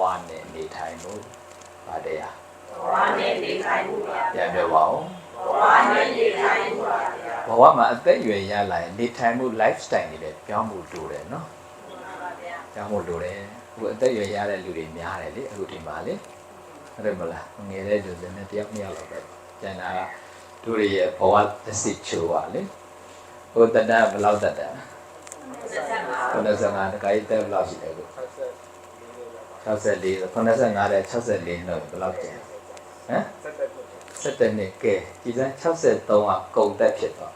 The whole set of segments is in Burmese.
ဝနဲ့နေထိုင်မှုပါတယ်ဟာဘဝနဲ့နေထိုင်မှုပါပြန်ပြောပါဦးဘဝနဲ့နေထိုင်မှုပါဘဝမှာအသက်အရွယ်ရလာရင်နေထိုင်မှု lifestyle တွေလည်းပြောင်းဖို့လိုတယ်နော်ပြောင်းဖို့လိုတယ်အခုအသက်အရွယ်ရတဲ့လူတွေများတယ်လေအခုဒီမှာလေဟုတ်တယ်မလားငယ်တဲ့လူတွေနဲ့တယောက်နှစ်ယောက်လောက်ပဲကျန်တာကတို့ရဲ့ဘဝတစ်စစ်ချိုးပါလေဟိုတတဘယ်လောက်တတ95တခါကြီးတက်ဘယ်လောက်ရှိတယ်ကို64 85တဲ့64နှုတ်ဘယ်လောက်ကျန်ဟမ်17နှစ်ကဲဒီစမ်း63ကကုန်သက်ဖြစ်သွား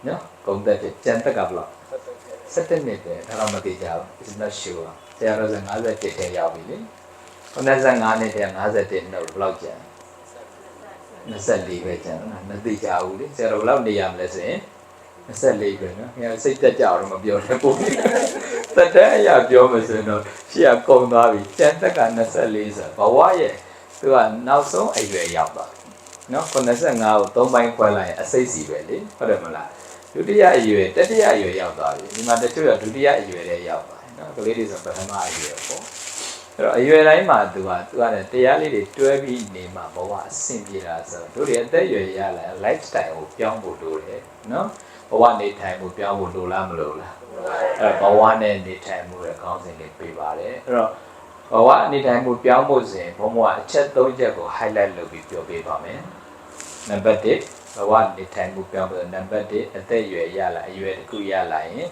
နော်ကုန်သက်ဖြစ်ကျန်တက်ကဘယ်လောက်17နှစ်ပဲဒါတော့မသိကြဘူး it's not sure ဆရာတော်က51ထဲရောက်ပြီလေ95နှစ်ထဲ51နှုတ်ဘယ်လောက်ကျန်24ပဲကျန်နော်မသိကြဘူးလေဆရာတော်ဘယ်လောက်နေရမလဲဆိုရင်24ပဲနော်ငါစိတ်တက်ကြအောင်မပြောနဲ့ပို့တက်တဲ့အရာပြောမှဆိုရင်တော့ရှေ့ကကုန်သွားပြီကျန်တက်က24ဆိုဘဝရဲ့သူကနောက်ဆုံးအရွယ်ရောက်သွားနော်95ကို3ပိုင်းခွဲလိုက်ရင်အစိတ်စီပဲလေဟုတ်တယ်မလားဒုတိယအရွယ်တတိယအရွယ်ရောက်သွားပြီဒီမှာတချို့ကဒုတိယအရွယ်လေးရောက်သွားတယ်နော်ကလေးတွေဆိုပထမအရွယ်ပေါ့အဲ့တော့အရွယ်တိုင်းမှာသူကလည်းတရားလေးတွေတွဲပြီးနေမှာဘဝအဆင်ပြေတာဆိုတော့တို့တွေအသက်အရွယ်ရလာ lifestyle ကိုပြောင်းဖို့လိုတယ်နော်ဘဝနေထိုင်မှုပြောင်းဖို့လိုလားမလိုလားအဲ့တော့ဘဝနဲ့နေထိုင်မှုရဲ့ခေါင်းစဉ်လေးပြပါတယ်အဲ့တော့ဘဝနေထိုင်မှုပြောင်းဖို့ဆိုရင်ဘုံဘဝအချက်3ချက်ကို highlight လုပ်ပြီးပြောပေးပါမယ်နံပါတ်1ဘဝနေထိုင်မှုပြောင်းဖို့နံပါတ်1အသက်အရွယ်ရလာအရွယ်တစ်ခုရလာရင်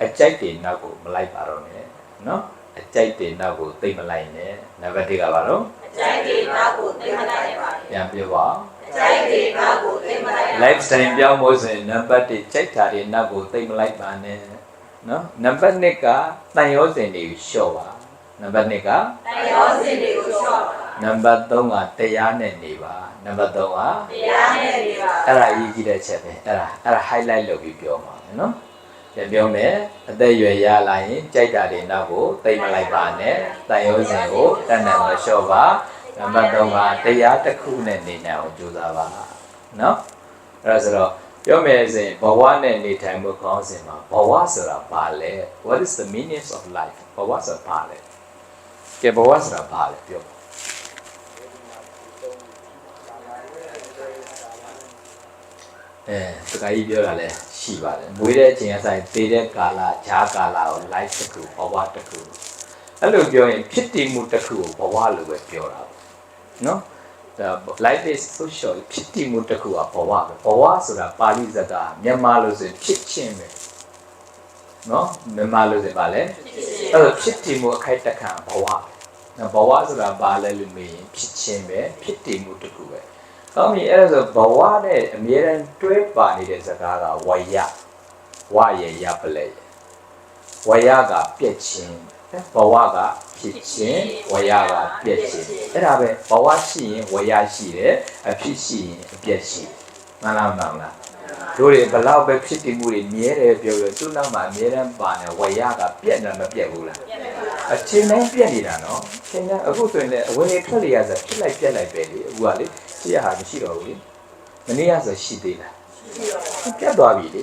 အကြိုက်တွေနောက်ကိုမလိုက်ပါတော့နဲ့နော်အကြိုက်တွေနောက်ကိုသိမလိုက်နဲ့နံပါတ်1ကဘာလို့အကြိုက်တွေနောက်ကိုသိမလိုက်ပါပြန်ပြောပါအကြိုက်တွေနောက်ကိုသိမလိုက် lifestyle ပြောင်းဖို့ဆိုရင်နံပါတ်1ကြိုက်တာတွေနောက်ကိုသိမလိုက်ပါနဲ့နော်နံပါတ်2ကတန်ရောစင်တွေကိုလျှော့ပါနံပါတ်2ကတန်ရောစင်တွေကိုလျှော့ပါနံပါတ်3ကတရားနဲ့နေပါနံပါတ်3ကတရားနဲ့နေပါအဲ့ဒါအရေးကြီးတဲ့ချက်ပဲအဲ့ဒါ highlight လုပ်ပြီးပြောပါမယ်နော်ပြန်ပြောမယ်အသက်အရွယ်ရလာရင်ကြိုက်တာတွေနောက်ကိုသိမလိုက်ပါနဲ့တန်ရောစင်ကိုတန်တန်မလျှော့ပါနံပါတ်3ကတရားတစ်ခုနဲ့နေနိုင်အောင်ကြိုးစားပါနော်အဲ့ဒါဆိုတော့ပြောမယ်ဆိုရင်ဘဝနဲ့နေထိုင်မှုခေါင်းစဉ်မှာဘဝဆိုတာဘာလဲ what is the meaning of life ဘဝဆိုတာဘာလဲကဲဘဝဆိုတာဘာလဲပြောတခါကြီးပြောတာလဲရှိပါတယ်မွေးတဲ့အချိန်အဆိုင်သေတဲ့ကာလဂျားကာလကို life တစ်ခုဘဝတစ်ခုအဲ့လိုပြောရင်ဖြစ်တည်မှုတစ်ခုကိုဘဝလို့ပဲပြောတာနော်life is so short ဖြစ်တည်မှုတစ်ခုကဘဝပဲဘဝဆိုတာပါဠိစကားမြန်မာလို့ဆိုဖြစ်ခြင်းပဲနော်မြန်မာလို့ဆိုပါလေအဲ့တော့ဖြစ်တည်မှုအခိုက်တခံဘဝဘဝဆိုတာဘာလဲလို့မေးရင်ဖြစ်ခြင်းပဲဖြစ်တည်မှုတစ်ခုပဲကောင်းပြီအဲ့ဒါဆိုဘဝနဲ့အမြဲတမ်းတွဲပါနေတဲ့စကားကဝရဝရရပလဲဝရကပြည့်ခြင်းဘဝကဖြစ်ခြင်းဝရကပြည့်ခြင်းအဲ့ဒါပဲဘဝရှိရင်ဝရရှိတယ်အဖြစ်ရှိရင်အပြည့်ရှိမှန်လားမဟုတ်လားတို့တွေဘလောက်ပဲဖြစ်တည်မှုတွေမြဲတယ်ပြောလို့သူ့နောက်မှာအမြဲတမ်းပါနေဝရကပြည့်တယ်မပြည့်ဘူးလားအချင်းတိုင်းပြည့်နေတာနော်ချင်းတိုင်းအခုဆိုရင်လည်းအဝင်ထွက်လေရဆိုဖြစ်လိုက်ပြည့်လိုက်ပဲလေအခုကလေရှိရဟာမရှိတော့ဘူးလေမနေ့ကဆိုရှိသေးလားပြတ်သွားပြီလေ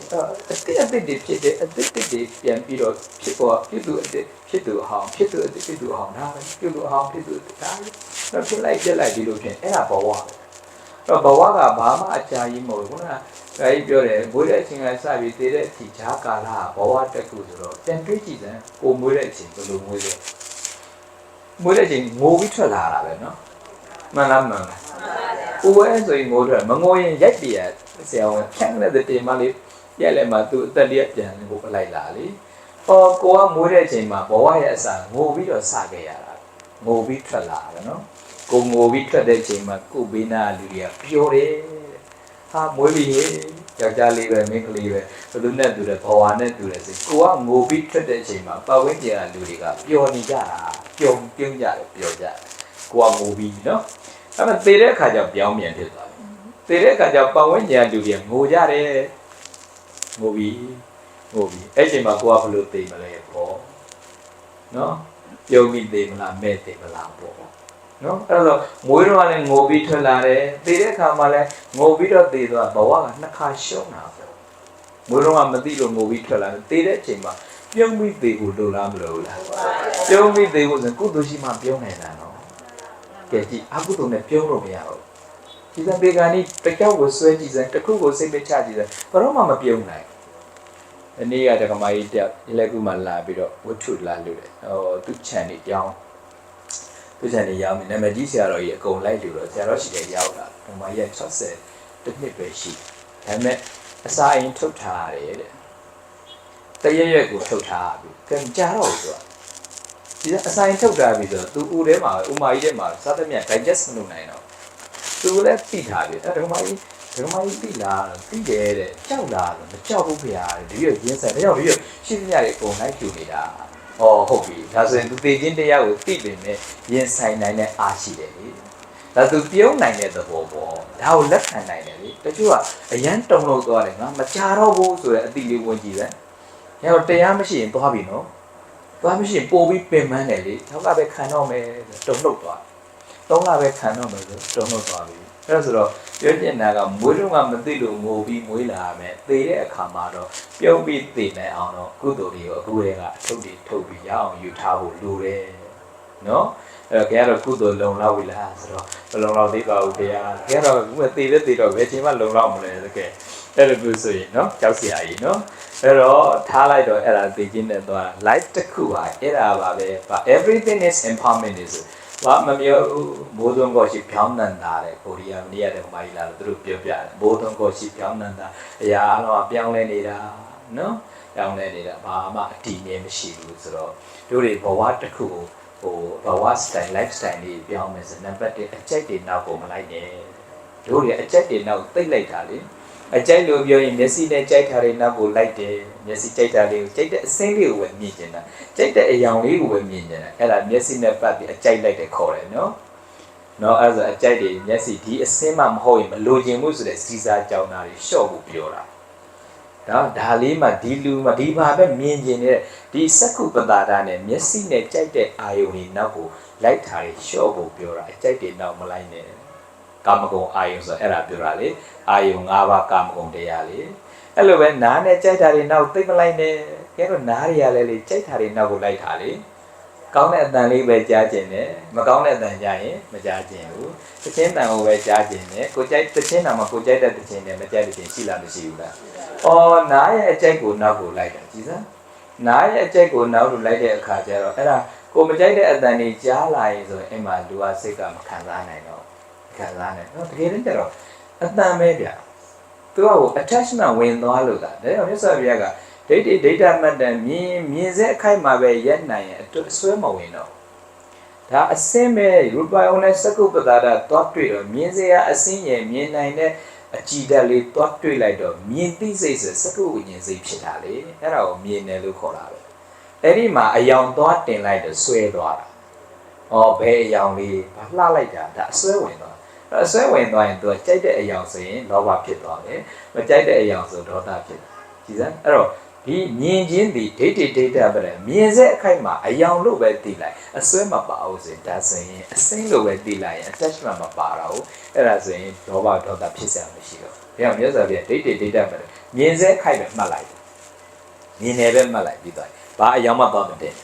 အတိတ်တွေဖြစ်တယ်အတိတ်တွေပြန်ပြီးတော့ဖြစ်ပေါ်ဖြစ်သူအတိတ်ဖြစ်သူအဟောင်းဖြစ်သူအတိတ်ဖြစ်သူအဟောင်းဒါပဲဖြစ်သူအဟောင်းဖြစ်သူဒါတော့ဖြစ်လိုက်ပြက်လိုက်ဒီလိုဖြစ်အဲ့ဒါဘဝတော့ဘဝကဘာမှအကြာကြီးမဟုတ်ဘူးခုနကဒါကြီးပြောတယ်မွေးတဲ့အချိန်ကစပြီးသေးတဲ့အချိန်ဂျားကာလဘဝတက်ခုဆိုတော့ပြန်တွေးကြည့်စမ်းကိုမွေးတဲ့အချိန်ဘယ်လိုမွေးလဲမွေးတဲ့အချိန်ငိုပြီးထွက်လာတာပဲနော်မှန်လားမှန်လားဦးဝဲဆိုရင်ငိုထွက်မငိုရင်ရိုက်ပြရဆရာဝန်ဖြန့်တဲ့တင်မလေးရက်လဲမှာသူအသက်လေးပြန်ကိုပလိုက်လာလေကိုကမွေးတဲ့အချိန်မှာဘဝရဲ့အစာငိုပြီးတော့စခဲ့ရတာငိုပြီးထွက်လာတယ်နော်ကိုငိုပြီးထွက်တဲ့အချိန်မှာကိုဘေးနာလူတွေကပျော်တယ်ဟာမွေးပြီးယောက်ျားလေးပဲမိန်းကလေးပဲဘလူနဲ့တူတယ်ဘဝနဲ့တူတယ်ဆိုကိုကငိုပြီးထွက်တဲ့အချိန်မှာပတ်ဝန်းကျင်ကလူတွေကပျော်နေကြတာပျော်ပြုံးကြတယ်ပျော်ကြတယ်ကိုကငိုပြီးနော်အဲ့မဲ့သေတဲ့အခါကျပြောင်းပြန်ဖြစ်သွားတယ်သေတဲ့အခါကျပတ်ဝန်းကျင်လူတွေငိုကြတယ်ငိုပြီးအဲ့ချိန်မှာကိုကဘလို့သေမလဲပေါ့နော်ပြုံးပြီးသေမလားမဲ့သေမလားပေါ့နော်အဲ့တော့မွေးတော့လည်းငိုပြီးထွက်လာတယ်သေတဲ့အခါမှာလည်းငိုပြီးတော့သေသွားဘဝကနှစ်ခါရှုံးတာပေါ့မွေးတော့မသိလို့ငိုပြီးထွက်လာတယ်သေတဲ့အချိန်မှာ ပြုံးပြီးသေးဖို့လိုလားမလို့လားပြုံးပြီးသေးဖို့ဆိုကုသိုလ်ရှိမှပြုံးနေတာနော်ကဲကြည့်အကုသိုလ်နဲ့ပြုံးလို့မရဘူးဒီစံပေကနီတကြောက်ကိုဆွဲကြည့်စမ်းတစ်ခုကိုစိတ်မချကြည့်စမ်းဘာတော့မှမပြုံးနိုင်ဒီနေ့ကတက္ကမကြီးတက်ဒီလက်ကူမှလာပြီးတော့ဝတ္ထုလာလို့တယ်သူ့ခြံနေပြောင်းသူ့ခြံနေရောက်နေနာမည်ကြီးဆရာတော်ကြီးအကုန်လိုက်လို့တော့ဆရာတော်ရှိတယ်ရောက်လာတက္ကမကြီး60တစ်နှစ်ပဲရှိဒါပေမဲ့အစာအိမ်ထုတ်ထားရတယ်တဲ့တရရက်ကိုထုတ်ထားပြီကံကြာတော့ဆိုတော့ဒီအစာအိမ်ထုတ်ထားပြီဆိုတော့သူဦးထဲမှာဥမာကြီးထဲမှာစားသမျှ digest မလုပ်နိုင်တော့သူလည်းသိထားပြီဒကမကြီးသိလားသိတယ်တဲ့ကြောက်လားမကြောက်ဘူးခင်ဗျာဒီရရင်းဆိုင်ဒါကြောင့်ဒီရရှိသမျှတွေအကုန်လိုက်ကျူနေတာဟုတ်ပြီဒါဆိုရင်သူသိချင်းတရားကိုသိပင်နဲ့ရင်ဆိုင်နိုင်တဲ့အားရှိတယ်လေဒါသူပြုံးနိုင်တဲ့သဘောပေါ့ဒါကိုလက်ခံနိုင်တယ်လေတချို့ကအရန်တုံလို့သွားတယ်ငါမကြတော့ဘူးဆိုတဲ့အတိလေးဝင်ကြည့်ပဲညတော့တရားမရှိရင်သွားပြီနော်သွားမရှိရင်ပို့ပြီးပင်ပန်းတယ်လေနောက်ကပဲခံတော့မယ်တုံလို့သွား3လပဲခံတော့မယ်ဆိုတုံလို့သွားပြီအဲ့ဒါဆိုတော့ပြောချင်တာကမွေးတော့ကမသိလို့ငိုပြီးမွေးလာရမယ်သေတဲ့အခါမှာတော့ပြုံးပြီးသေနိုင်အောင်တော့ကုသိုလ်တွေကိုအခုတည်းကအထုတ်ပြီးရအောင်ယူထားဖို့လိုတယ်နော်အဲ့တော့ကုသိုလ်လုံလောက်ပြီလားဆိုတော့မလုံလောက်သေးပါဘူးတရားကတော့ခုမှသေတော့ဘယ်ချိန်မှလုံလောက်မလဲတကယ်အဲ့လိုမျိုးဆိုရင်နော်ကြောက်စရာကြီးနော်အဲ့တော့ထားလိုက်တော့အဲ့ဒါသိချင်းနဲ့သွား life တစ်ခုပါအဲ့ဒါပါပဲ everything is empowerment is ဘာမပြောဘိုးသွန်ကိုရှိဖြောင်းနန္တာတဲ့ကိုရီးယားနေရာတဲ့မိုင်းလာလို့သူတို့ပြောပြတယ်ဘိုးသွန်ကိုရှိဖြောင်းနန္တာအရာအလုံးပြောင်းလဲနေတာနော်ပြောင်းလဲနေတာဘာမှအတည်မြဲမရှိဘူးဆိုတော့တို့တွေဘဝတစ်ခုကိုဘဝ style life style တွေပြောင်းမယ်ဆိုနံပါတ်1အကြိုက်တွေနောက်ကိုမလိုက်နဲ့တို့တွေအကြိုက်တွေနောက်သိမ့်လိုက်တာလေအကြိုက်လို့ပြောရင်မျက်စိနဲ့ကြိုက်တာတွေနောက်ကိုလိုက်တယ်မျက်စိကြိုက်တာလေးကိုကြိုက်တဲ့အစင်းလေးကိုပဲမြင်နေတာကြိုက်တဲ့အယောင်လေးကိုပဲမြင်နေတာအဲ့ဒါမျက်စိနဲ့ပတ်ပြီးအကြိုက်လိုက်တယ်ခေါ်တယ်နော်အဲ့ဒါအကြိုက်တွေမျက်စိဒီအစင်းမှမဟုတ်ရင်မလိုချင်ဘူးဆိုတဲ့စီစာကြောင်တာတွေရှော့ဖို့ပြောတာဒါလေးမှဒီလူမှဒီဘာပဲမြင်ကျင်နေတဲ့ဒီစက္ခုပတာဒနဲ့မျက်စိနဲ့ကြိုက်တဲ့အာယုန်တွေနောက်ကိုလိုက်တာတွေရှော့ဖို့ပြောတာအကြိုက်တွေနောက်မလိုက်နဲ့ကာမဂုဏ်အာယုံဆိုအဲ့ဒါပြောတာလေအာယုံ၅ပါးကာမဂုဏ်တရားလေအဲ့လိုပဲနားနဲ့ကြိုက်တာတွေနောက်သိမ့်မလိုက်နဲ့ကျဲတော့နားတွေကလည်းလေကြိုက်တာတွေနောက်ကိုလိုက်တာလေကောင်းတဲ့အတန်လေးပဲကြားကျင်တယ်မကောင်းတဲ့အတန်ကြားရင်မကြားကျင်ဘူးတခြင်းတန်ကိုပဲကြားကျင်တယ်ကိုကြိုက်တခြင်းတန်မှာကိုကြိုက်တဲ့တခြင်းနဲ့မကြိုက်တဲ့ခြင်းရှိလားမရှိဘူးလားနားရဲ့အကြိုက်ကိုနောက်ကိုလိုက်တာကြည်စမ်းနားရဲ့အကြိုက်ကိုနောက်ကိုလိုက်တဲ့အခါကျတော့အဲ့ဒါကိုမကြိုက်တဲ့အတန်တွေကြားလာရင်ဆိုရင်အိမ်မှာလူကစိတ်ကမခံစားနိုင်တော့ခံစားနေတော့တကယ်တည်းကျတော့အတန်ပဲဗျသူကကို attachment ဝင်သွားလို့ဒါကြောင့်မြတ်စွာဘုရားကဒိဋ္ဌိဒိဋ္ဌမတ္တမြင်စေအခိုက်မှာပဲရက်နိုင်ရင်အစွဲမဝင်တော့ဒါအစင်းပဲရူပယုံနဲ့စကုပ္ပတာဒသွားတွေ့တော့မြင်စေရအစင်းရဲ့မြင်နိုင်တဲ့အကြည်ဓာတ်လေးသွားတွေ့လိုက်တော့မြင်သိစိတ်ဆိုစကုဝိညာဉ်စိတ်ဖြစ်တာလေအဲ့ဒါကိုမြင်တယ်လို့ခေါ်တာပဲအဲ့ဒီမှာအယောင်သွားတင်လိုက်တော့ဆွဲသွားတာဘယ်အယောင်လေးဘာလှလိုက်တာဒါအစွဲဝင်သွားအစွဲဝင်သွားရင်သူကကြိုက်တဲ့အယောင်ဆိုရင်လောဘဖြစ်သွားတယ်မကြိုက်တဲ့အယောင်ဆိုဒေါသဖြစ်တယ်ကြည်စမ်းအဲ့တော့ဒီမြင်ချင်းဒီဒိဋ္ဌိဒိဋ္ဌပဲမြင်စေအခိုက်မှာအယောင်လို့ပဲသိလိုက်အစွဲမပါဘူးဆိုရင်ဒါဆိုရင်အစိမ့်လို့ပဲသိလိုက်ရင် attachment မပါတော့ဘူးအဲ့ဒါဆိုရင်လောဘဒေါသဖြစ်စရာမရှိတော့ဘူးဒါကြောင့်မြတ်စွာဘုရားဒိဋ္ဌိဒိဋ္ဌပဲမြင်စေအခိုက်ပဲမှတ်လိုက်မြင်တယ်ပဲမှတ်လိုက်ပြီးသွားဘာအယောင်မှသွားမတဲ့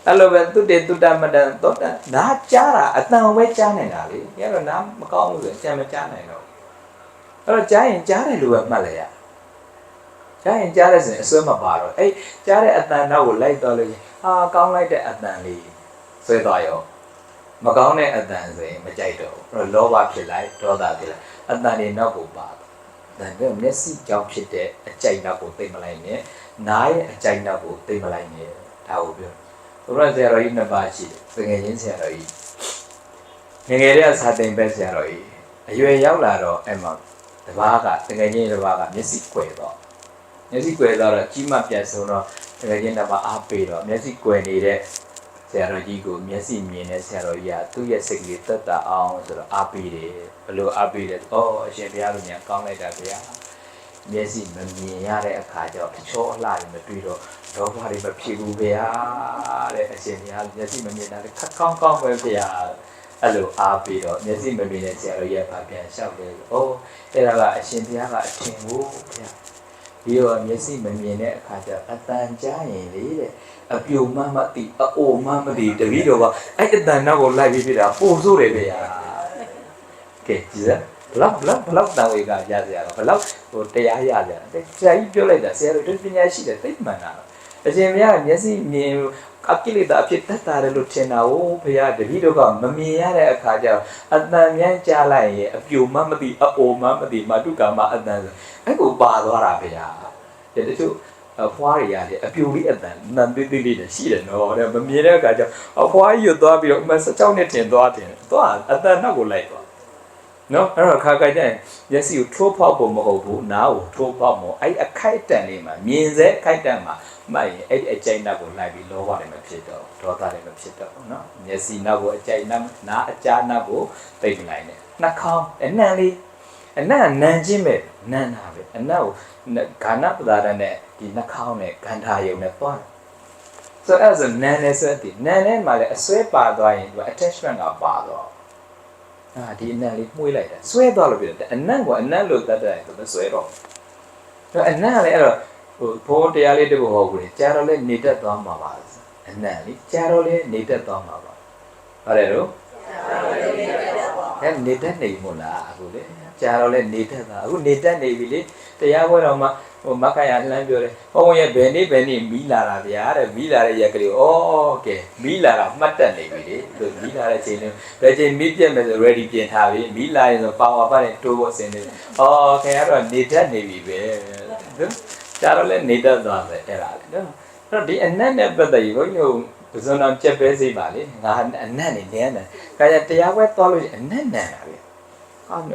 အဲ့လိုပဲတုတ္တမတ္တသောတနားကြားတာအတန်ပဲကြားနေတာလေညတော့နားမကောင်းဘူးဆိုရင်ကြံမကြားနိုင်တော့အဲ့တော့ကြားရင်ကြားတယ်လို့ပဲမှတ်လိုက်ရကြားရင်ကြားတယ်ဆိုရင်အစွဲမပါတော့အဲ့ကြားတဲ့အတန်တော့ကိုလိုက်တော့လို့ကောင်းလိုက်တဲ့အတန်လေးဆွဲသွားရောမကောင်းတဲ့အတန်ဆိုရင်မကြိုက်တော့ဘူးအဲ့တော့လောဘဖြစ်လိုက်ဒေါသဖြစ်လိုက်အတန်တွေနောက်ကိုပါဒါနဲ့မျက်စိကြောင့်ဖြစ်တဲ့အကြိုက်နောက်ကိုသိမလိုက်နဲ့နားရဲ့အကြိုက်နောက်ကိုသိမလိုက်နဲ့ဒါကိုပြောဘုရားဆရာတော်ကြီးနှစ်ပါးရှိတယ်ငယ်ချင်းဆရာတော်ကြီးငယ်တဲ့စာသင်ပဲဆရာတော်ကြီးအရွယ်ရောက်လာတော့အဲ့မှာတပားကငယ်ချင်းတစ်ပါးကမျက်စိကွယ်တော့ကြီးမပြတ်ဆုံးတော့ငယ်ချင်းတစ်ပါးအားပေးတော့မျက်စိကွယ်နေတဲ့ဆရာတော်ကြီးကိုမျက်စိမြင်တဲ့ဆရာတော်ကြီးကသူ့ရဲ့စိတ်ကလေးတက်တာအောင်ဆိုတော့အားပေးတယ်ဘယ်လိုအားပေးလဲအရှင်ဘုရားလူညာကောင်းလိုက်တာဗျာမျက်စိမမြင်ရတဲ့အခါကျတော့တချို့အလှတွေမတွေ့တော့ဒေါသတွေမဖြစ်ဘူးဗျာတဲ့အရှင်ဘုရားမျက်စိမမြင်တာလည်းခက်ကောင်းကောင်းပဲဗျာအဲ့လိုအားပြီးတော့မျက်စိမမြင်တဲ့ဆရာတော်ရဲ့ဗာပြန်လျှောက်တယ်အဲ့ဒါကအရှင်ဘုရားကအထင်ကိုဗျာ ပြီးတော့မျက်စိမမြင်တဲ့အခါကျအတန်ကြားရင်လေတဲ့အပြိုမှမသိအအိုမှမသိတပည့်တော်ကအဲ့အတန်နောက်ကိုလိုက်ပြီးပြတာပို့ဆိုးတယ်ဗျာကဲကြည့်စမ်းဘလောက်တန်ဝေကရစရာတော့ဘလောက်ဟိုတရားရစရာဆရာကြီးပြောလိုက်တာဆရာတို့ပညာရှိတယ်သိမှန်တာအရှင်ဘုရားမျက်စိမြင်အကိလေသာအဖြစ်တတ်တာတယ်လို့ထင်တာ哦ဘုရားတပည့်တော်ကမမြင်ရတဲ့အခါကျတော့အတန်မြန်းကြားလိုက်ရင်အပြိုမှမသိအအိုမှမသိမာတုကာမအတန်ဆိုအဲ့ကိုပါသွားတာဘုရားတဲ့တချို့အဖွားတွေရတယ်အပြိုလေးအတန်နံသေးသေးလေးနဲ့ရှိတယ်နော်တဲ့မမြင်တဲ့အခါကျအဖွားကြီးရွတ်သွားပြီးတော့အမ16နှစ်တင်သွားတယ်သွားအတန်နောက်ကိုလိုက်သွားနော်အဲ့တော့ခါကြရင်မျက်စိကိုထိုးဖောက်ဖို့မဟုတ်ဘူးနားကိုထိုးဖောက်မို့အဲ့အခိုက်အတန့်လေးမှာမြင်စေအခိုက်အတန့်မှာမှတ်ရင်အဲ့ဒီအကျိုင်းနောက်ကိုလိုက်ပြီးလောဘတွေမဖြစ်တော့ဒေါသတွေမဖြစ်တော့နော်မျက်စိနောက်ကိုအကျိုင်းနောက်နားအကြားနောက်ကိုသိမ့်လိုက်တယ်နှာခေါင်းအနံ့လေးအနံ့နံချင်းပဲနံ့တာပဲအနံ့ကိုဂါနပဒါရနဲ့ဒီနှာခေါင်းနဲ့ဂန္ဓာယုံနဲ့သွားဆိုအဲ့ဒါနံနဲ့ဆိုတဲ့နံနဲ့မှလည်းအစွဲပါသွားရင်သူ attachment ကပါတော့ဒီအနံ့လေးမှုေးလိုက်တာဆွဲသွားလို့ပြတယ်အနံ့ကအနံ့လို့တတ်တယ်ဆိုတော့ဆွဲတော့အနံ့လည်းအဲ့တော့ဟိုဘုံတရားလေးတခုဟောဘူးလေကြာတော့လည်းနေတတ်သွားမှာပါအနံ့လေးကြာတော့လည်းနေတတ်သွားမှာပါဟုတ်တယ်လို့အဲ့နေတတ်နေမို့လားအခုလေကြာတော့လည်းနေတတ်တာအခုနေတတ်နေပြီလေတရားပွဲတော်မှာဟိုမက္ခရာလှမ်းပြောတယ်ဘုံရဲ့ဘယ်နေ့မီးလာတာဗျာတဲ့မီးလာတဲ့ရက်ကလေးဩကဲမီးလာတာမှတ်တတ်နေပြီလေသူမီးလာတဲ့ချိန်လေးဘယ်ချိန်မီးပြတ်မယ်ဆို ready ပြင်ထားပြီမီးလာရင်ဆိုပါဝါပတ်နဲ့တိုးဖို့အစင်းနေခင်ဗျားတော့နေတတ်နေပြီပဲကြာတော့လည်းနေတတ်သွားတယ်အဲ့ဒါလေနော်အဲ့တော့ဒီအနတ်နဲ့ပတ်သက်ပြီးဘုန်းကြီးတို့ဘုဇွန်တော်ကြက်ပဲစိပါလေငါအနတ်နေနေတယ်ခါကျတရားပွဲသွားလို့အနတ်နံတာပဲ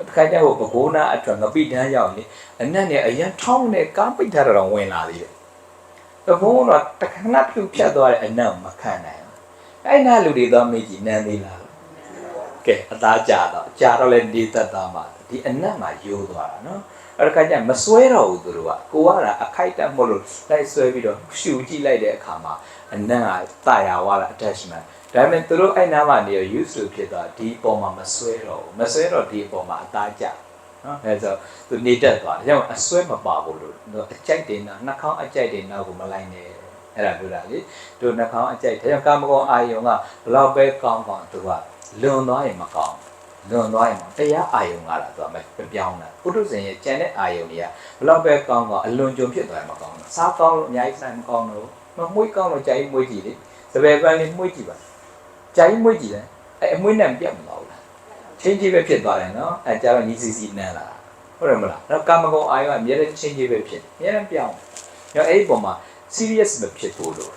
တခါကျဟိုပကိုးနာအထွတ်ငပိတန်းရောက်နေအနက်နဲ့အရန်ထောင်းနဲ့ကားပိတ်ထားတော့ဝင်လာသေးတယ်။ဘုံတော့တခဏပြုတ်ဖြတ်သွားတဲ့အနက်မခံနိုင်ဘူး။အဲ့နာလူတွေတော့မေးကြည့်နန်းသေးလား။ကဲအသားကြတော့လဲနေသက်သားမှာဒီအနက်မှာယိုးသွားတာနော်။အဲ့ဒါကမစွဲတော့ဘူးသူတို့ကကိုကအခိုက်အတန့်မဟုတ်လို့လိုက်ဆွဲပြီးတော့ရှူကြည့်လိုက်တဲ့အခါမှာအနက်ကတာယာဝါလာ attachmentဒါပေမဲ့သူတို့အဲ့နားမှာနေ use လို့ဖြစ်သွားဒီပုံမှာမဆွဲတော့ဒီပုံမှာအသားကျနော်အဲဆိုသူနေတတ်သွားတယ်ကြောင့်အဆွဲမပါဘူးလို့အကြိုက်တင်တာနှာခေါင်းအကြိုက်တင်နောက်ကိုမလိုက်နဲ့အဲ့ဒါပြောတာလေသူနှာခေါင်းအကြိုက်ဒါကြောင့်ကာမဂုဏ်အာယုံကဘလောက်ပဲကောင်းသူကလွန်သွားရင်မကောင်းတရားအာယုံကလာသူကမပြောင်းတာပုထုဇဉ်ရဲ့ကြံတဲ့အာယုံတွေကဘလောက်ပဲကောင်းအလွန်ကြုံဖြစ်သွားရင်မကောင်းဘူးစားကောင်းလို့အများကြီးစားမကောင်းလို့မမွေးကောင်းလို့ကြာကြီးမွေးကြည့်လေစပယ်ပန်းလေးမွေးကြည့်ပါကြာကြီးမွေးကြည့်တယ်အဲ့အမွေးနဲ့ပြတ်မသွားဘူးလားချင်းကြီးပဲဖြစ်သွားတယ်နော်အဲ့ကြာတော့ညီစီနန်းလာဟုတ်တယ်မလားအဲ့ကာမဂုဏ်အာယုံကအများကြီးချင်းကြီးပဲဖြစ်အများကြီးပြောင်းညအဲ့ဒီပုံမှာ serious မဖြစ်ဘူးလို့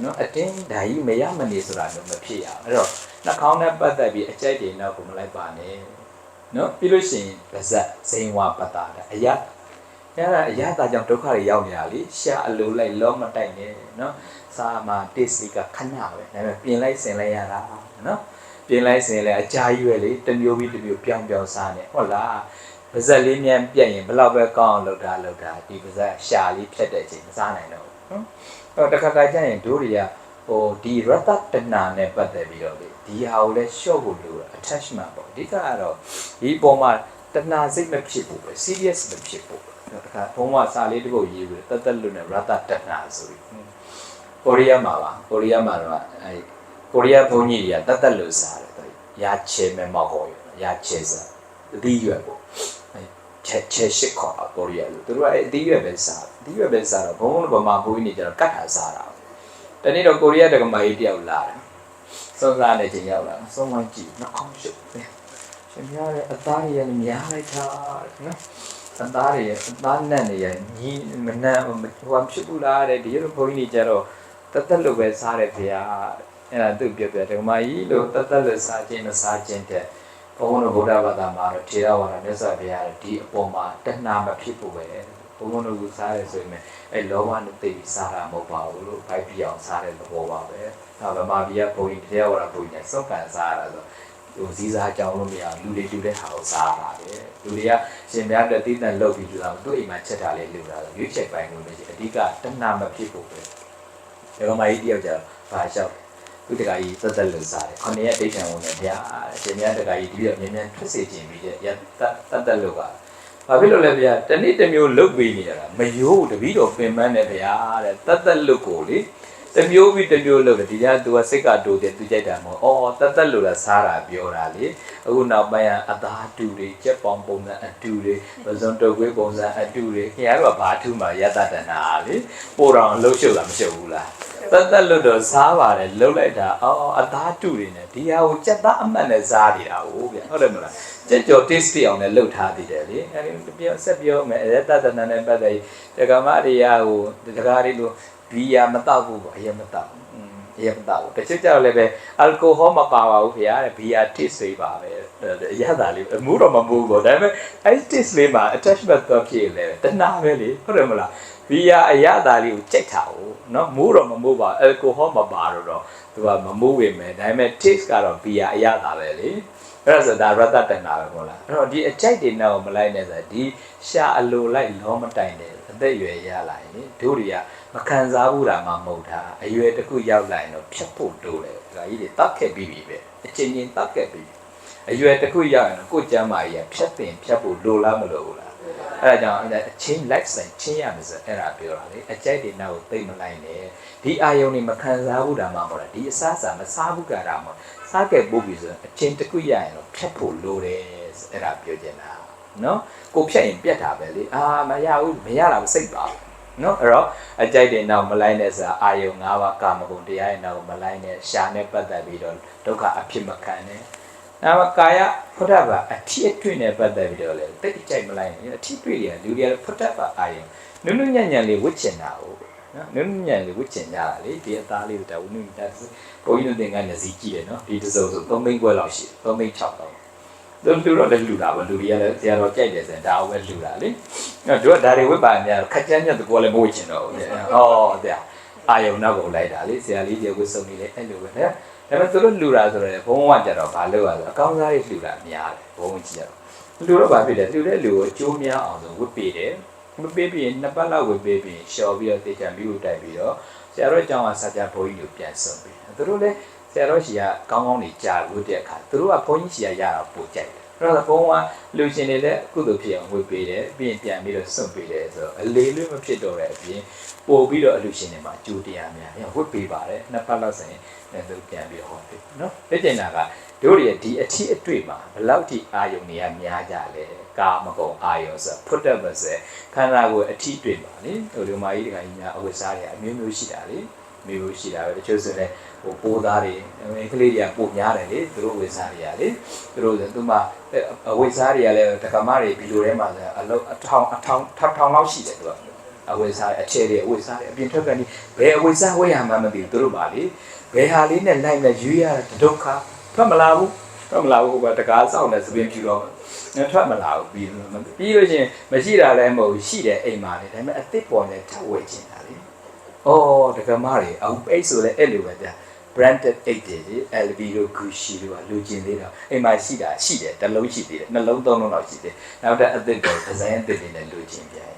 နော်အတင်းဓာကြီးမရမနေဆိုတာမျိုးမဖြစ်ရအောင်အဲ့တော့နှာခေါင်းနဲ့ပတ်သက်ပြီးအကြိုက်တွေနောက်ကိုမလိုက်ပါနဲ့နော်ပြီးလို့ရှိရင်ပါဇက်ဇိန်ဝပတ္တာအယအဲ့ဒါအယတာကြောင့်ဒုက္ခတွေရောက်နေတာလေရှာအလိုလိုက်လောမတိုက်နဲ့နော်စာမှာတစ်စီကခဏပဲဒါပေမဲ့ပြင်လိုက်ဆင်လိုက်ရတာနော်ပြင်လိုက်ဆင်လဲအကြာကြီးပဲလေတစ်မျိုးပြီးတစ်မျိုးပြောင်းစားနေဟုတ်လားပါဇက်လေးမြန်ပြက်ရင်ဘလောက်ပဲကောင်းအောင်လုပ်တာဒီပါဇက်ရှာလေးဖြတ်တဲ့အချိန်မစားနိုင်တော့ဘူးနော်အဲ့တော့တခါကျရင်တို့တွေကဟိုဒီရတ္တတဏနဲ့ပတ်သက်ပြီးတော့လေဒီဟာကိုလည်းရှော့ဖို့လိုတာ attachment ပေါ့အဓိကကတော့ဒီပုံမှာတဏစိတ်မဖြစ်ဘူးပဲ serious မဖြစ်ဘူးတခါဘုံကစာလေးတစ်ပုဒ်ရေးပြီးတက်လို့နဲ့ရတ္တတဏဆိုပြီးကိုရီးယားမှာတော့အဲကိုရီးယားဘုန်းကြီးတွေကတက်လို့စားတယ်ရာချေမဲမောက်ဟောရာချေစားအသီးရွက်ပေါ့ချေရှိခေါ်ကိုရီးယားလို့သူတို့ကအသီးရွက်ပဲစားတော့ဘုံကဗမာဘုန်းကြီးတွေကျတော့ကတ်ထားစားတာတနေ့တော့ကိုရီးယားတက္ကမကြီးတယောက်လာတယ်စုံစားနေချိန်ရောက်လာစုံဝိုင်းကြည့်နှာခေါင်းရှုပ်ရှင်များရဲ့အသားရည်များလိုက်တာနော်အသားရည်အသားနဲ့နေရညီမနှံဟိုဖြစ်ဘူးလားတဲ့ဒီလိုဘုန်းကြီးတွေကျတော့တက်လို့ပဲစားတယ်ဖေ။အဲ့ဒါသူပြောတက္ကမကြီးလို့တက်လို့စားခြင်းမစားခြင်းတဲ့ဘုန်းတော်ဗုဒ္ဓဘာသာမှာတော့ထေရဝါဒမြတ်စွာဘုရားဒီအပေါ်မှာတဏှာမဖြစ်ဘူးပဲဘုန်းတော်ကစားရဲဆိုရင်အဲ့လောဘနဲ့သိပြီးစားတာမဟုတ်ပါဘူးလို့ဖိုက်ပြအောင်စားတဲ့သဘောပါပဲ။ဒါဗမာပြည်ကဘုန်းကြီးထေရဝါဒဘုန်းကြီးနဲ့စောက်ကန်စားရတာဆိုဟိုစည်းစားကြောင်းလို့မရလူတွေတူတဲ့ဟာကိုစားတာလေလူတွေကရှင်များတဲ့တိတန်လုတ်ပြီးလူသားတို့အိမ်မှာချက်တာလေးလူတာရွေးချက်ပိုင်းလို့လည်းအဓိကတဏှာမဖြစ်ဘူးပဲ။ဒါကမှကြီးတယောက်ကြဘာလျှောက်သူတကကြီးတက်လို့စားတယ်။ခொနည်းရဲ့ဒိဋ္ဌံဝင်နဲ့ဗျာရှင်များတကကြီးဒီပြမြန်ထွက်စေခြင်းပြီးတဲ့တက်လို့က ဘာဖြစ်လို့လဲဗျာတနေ့တစ်မျိုးလုတ်ပေးနေရတာမယိုးတပီးတော့ပင်ပန်းနေဗျာတဲ့တတ်တက်လုတ်ကိုလေတစ်မျိုးပြီးတစ်မျိုးလုတ်တယ်ဒီကသူကစိတ်ကတိုးတယ်သူကြိုက်တာမဟုတ်အော်တတ်တက်လုတ်လားစားတာပြောတာလေအခုနောက်ပိုင်းကအသားတူတွေကြက်ပေါင်ပုံစံအတူတွေပဇွန်တုပ်ခွေးပုံစံအတူတွေခင်ဗျားတို့ကဘာထူးမှယတတနာလေပို့တော်လှုပ်ရှုပ်တာမရှုပ်ဘူးလားတတ်တက်လုတ်တော့စားပါတယ်လှုပ်လိုက်တာအော်အသားတူတွေနဲ့ဒီဟာကိုကြက်သားအမှတ်နဲ့စားနေတာဟုတ်ဗျာဟုတ်တယ်မလားကြက်ကြော် taste ပြအောင်လည်းလှုပ်ထားသေးတယ်လေအဲဒီပြောဆက်ပြောမယ်အရတတနာနဲ့ပတ်သက်တက္ကမတွေကဟိုတက္ကရီလိုဘီယာမတောက်ဘူးပေါ့အရင်မတောက်အရင်မတောက်ဘူးတချို့ကြောက်လည်းပဲအယ်ကိုဟောမပါပါဘူးခင်ဗျာတဲ့ဘီယာ taste လေးပါပဲအရသာလေးအမှုတော့မမှုဘူးဒါပေမဲ့အဲဒီ taste လေးမှာ attachment တော့ဖြစ်လေတဏှာပဲလေဟုတ်တယ်မလားဘီယာအရသာလေးကိုကြိုက်တာဟုတ်နော်မှုတော့မမှုပါအယ်ကိုဟောမပါတော့သူကမမှုဝင်မယ်ဒါပေမဲ့ taste ကတော့ဘီယာအရသာပဲလေအဲ့ဒါဆိုဒါရတ္တတဏှာပဲဟုတ်လားအဲ့တော့ဒီအကြိုက်တွေနဲ့မလိုက်နဲ့ဆိုဒီရှာအလိုလိုက်လောမတိုင်တယ်အသက်အရွယ်ရလာရင်တို့တွေကမခံစားဘူးတာမှမဟုတ်တာအရွယ်တစ်ခုရောက်လာရင်တော့ဖြတ်ဖို့တိုးတယ်ဒါကြီးတွေတတ်ခဲ့ပြီးပြီပဲအချင်းချင်းတတ်ခဲ့ပြီးအရွယ်တစ်ခုရောက်ရင်ကိုယ်ကျမ်းမာကြီးကဖြတ်တင်ဖြတ်ဖို့လိုလားမလိုဘူးလားအဲ့ဒါကြောင့်အချင်း life style ချင်းရမယ်ဆိုအဲ့ဒါပြောတာလေအကြိုက်တွေနောက်ကိုသိမလိုက်နဲ့ဒီအာယုံတွေမခံစားဘူးတာမှမဟုတ်တာဒီအစားအစာမစားဘူးကြတာမှစားခဲ့ပို့ပြီဆိုရင်အချင်းတစ်ခုရရင်တော့ဖြတ်ဖို့လိုတယ်အဲ့ဒါပြောချင်တာနော်ကိုဖြတ်ရင်ပြတ်တာပဲလေမရဘူးမရတာစိတ်ပါနော်အဲ့တော့အကြိုက်တဲ့နောက်မလိုက်နဲ့ဆိုတာအာယုံ၅ပါးကာမဂုဏ်တရားရဲ့နောက်မလိုက်နဲ့ရှာနဲ့ပတ်သက်ပြီးတော့ဒုက္ခအဖြစ်မခံနဲ့နောက်ကာယဖုဒ္ဓဘာအထီးအတွေ့နဲ့ပတ်သက်ပြီးတော့လေတိတ်ကြိုက်မလိုက်နဲ့အထီးတွေ့တယ်လူတွေကဖုဒ္ဓဘာအာယုံနုနုညံ့ညံ့လေးဝစ်ချင်တာဟုတ်နော်နုနုညံ့လေးဝစ်ချင်ကြတာလေဒီအသားလေးတော့ဝနုညံ့ဘုန်းကြီးတို့သင်္ကန်းနဲ့စီကြည့်တယ်နော်ဒီတစ်စုံဆို3သိန်းခွဲလောက်ရှိ3သိန်း6တောင်းလူတော့လည်းလူတာပဲလူတွေကလည်းဆရာတော်ကြိုက်တယ်ဆိုရင်ဒါအောင်ပဲလူတာလေအဲ့တို့ကဒါတွေဝိပါအများခက်ကြမ်းညက်တကောလည်းမဝစ်ချင်တော့ဘူးလေဟောတဲ့အာယုံနောက်ကိုလိုက်တာလေဆရာလေးတွေဝစ်စုံနေလေအဲ့လိုပဲဒါပေမဲ့သူတို့လူတာဆိုတော့ဘုံဘဝကြတော့ဘာလုပ်ရဆိုအကောင်းစားရေးလူတာများတယ်ဘုံကြီးကြတော့လူတော့ဘာဖြစ်လဲလူတဲ့လူကိုအကျိုးများအောင်ဆိုဝစ်ပေးတယ်ဝစ်ပေးပြီး2ပတ်လောက်ဝစ်ပေးပြီးရှော်ပြီးတော့တေချာပြီးကိုတိုက်ပြီးတော့ဆရာတော်အကြောင်းကစာကြဘုန်းကြီးကိုပြန်ဆုံးပြီးသူတို့လည်းဆရာတော်ကြီးကကောင်းကောင်းနေကြာလို့တဲ့အခါသူတို့ကဘုန်းကြီးကြီးရတာပိုကြိုက်တယ်အဲ့တော့ဘုံကလူရှင်တွေလည်းကုသိုလ်ဖြစ်အောင်ဝေပေးတယ်ပြီးရင်ပြန်ပြီးတော့စွန့်ပေးတယ်ဆိုတော့အလေးလွတ်မဖြစ်တော့တဲ့အပြင်ပို့ပြီးတော့အလူရှင်တွေမှာကြိုတရားများဝတ်ပေးပါတယ်2ပတ်လောက်ဆိုရင်လည်းသူပြန်ပြီးတော့ဟောတယ်နော်သိကျင်တာကတို့တွေဒီအထီးအတွေ့မှာဘယ်လောက်ထိအာယုံတွေကများကြလဲကာမဂုဏ်အာယုံဆိုဖုတ္တပစေခန္ဓာကိုယ်အထီးတွေ့မှာလေဟိုဒီမာကြီးတခါကြီးများအဝိစားတွေအမျိုးမျိုးရှိတာလေမျိုးရှိတာပဲတချို့ဆိုလည်းဟိုပိုးသားတွေကလေးတွေကပိုများတယ်လေသူတို့ဝိစားတွေကလေသူတို့သူမှအဝိစားတွေကလည်းတက္ကမတွေဘီလိုထဲမှာအလုံးအထောင်လောက်ရှိတယ်သူကအဝိစားအခြေတွေအဝိစားတွေအပြင်ထွက်ကနေဘယ်အဝိစားဝဲရမှမသိဘူးသူတို့ပါလေဘယ်ဟာလေးနဲ့လိုက်နဲ့ရွေးရတဲ့ဒုက္ခထွက်မလာဘူးဟိုကတကားစောင့်နေသပင်းပြူတော့ထွက်မလာဘူးပြီးလို့ချင်းမရှိတာလည်းမဟုတ်ဘူးရှိတယ်အိမ်မှာလေဒါပေမဲ့အစ်စ်ပေါ်နဲ့ထပ်ဝဲချင်တာလေတက္ကမတွေအခုအိတ်ဆိုလည်းအဲ့လိုပဲကြာbranded အိတ်တွေ LV တို့ Gucci တို့ကလူကျင်သေးတာအိမ်မှာရှိတယ်တစ်လုံးရှိသေးတယ်နှလုံးသုံးလုံးလောက်ရှိသေးနောက်တစ်အသစ်တော့ဒီဇိုင်းအသစ်တွေနဲ့လူကျင်ပြန်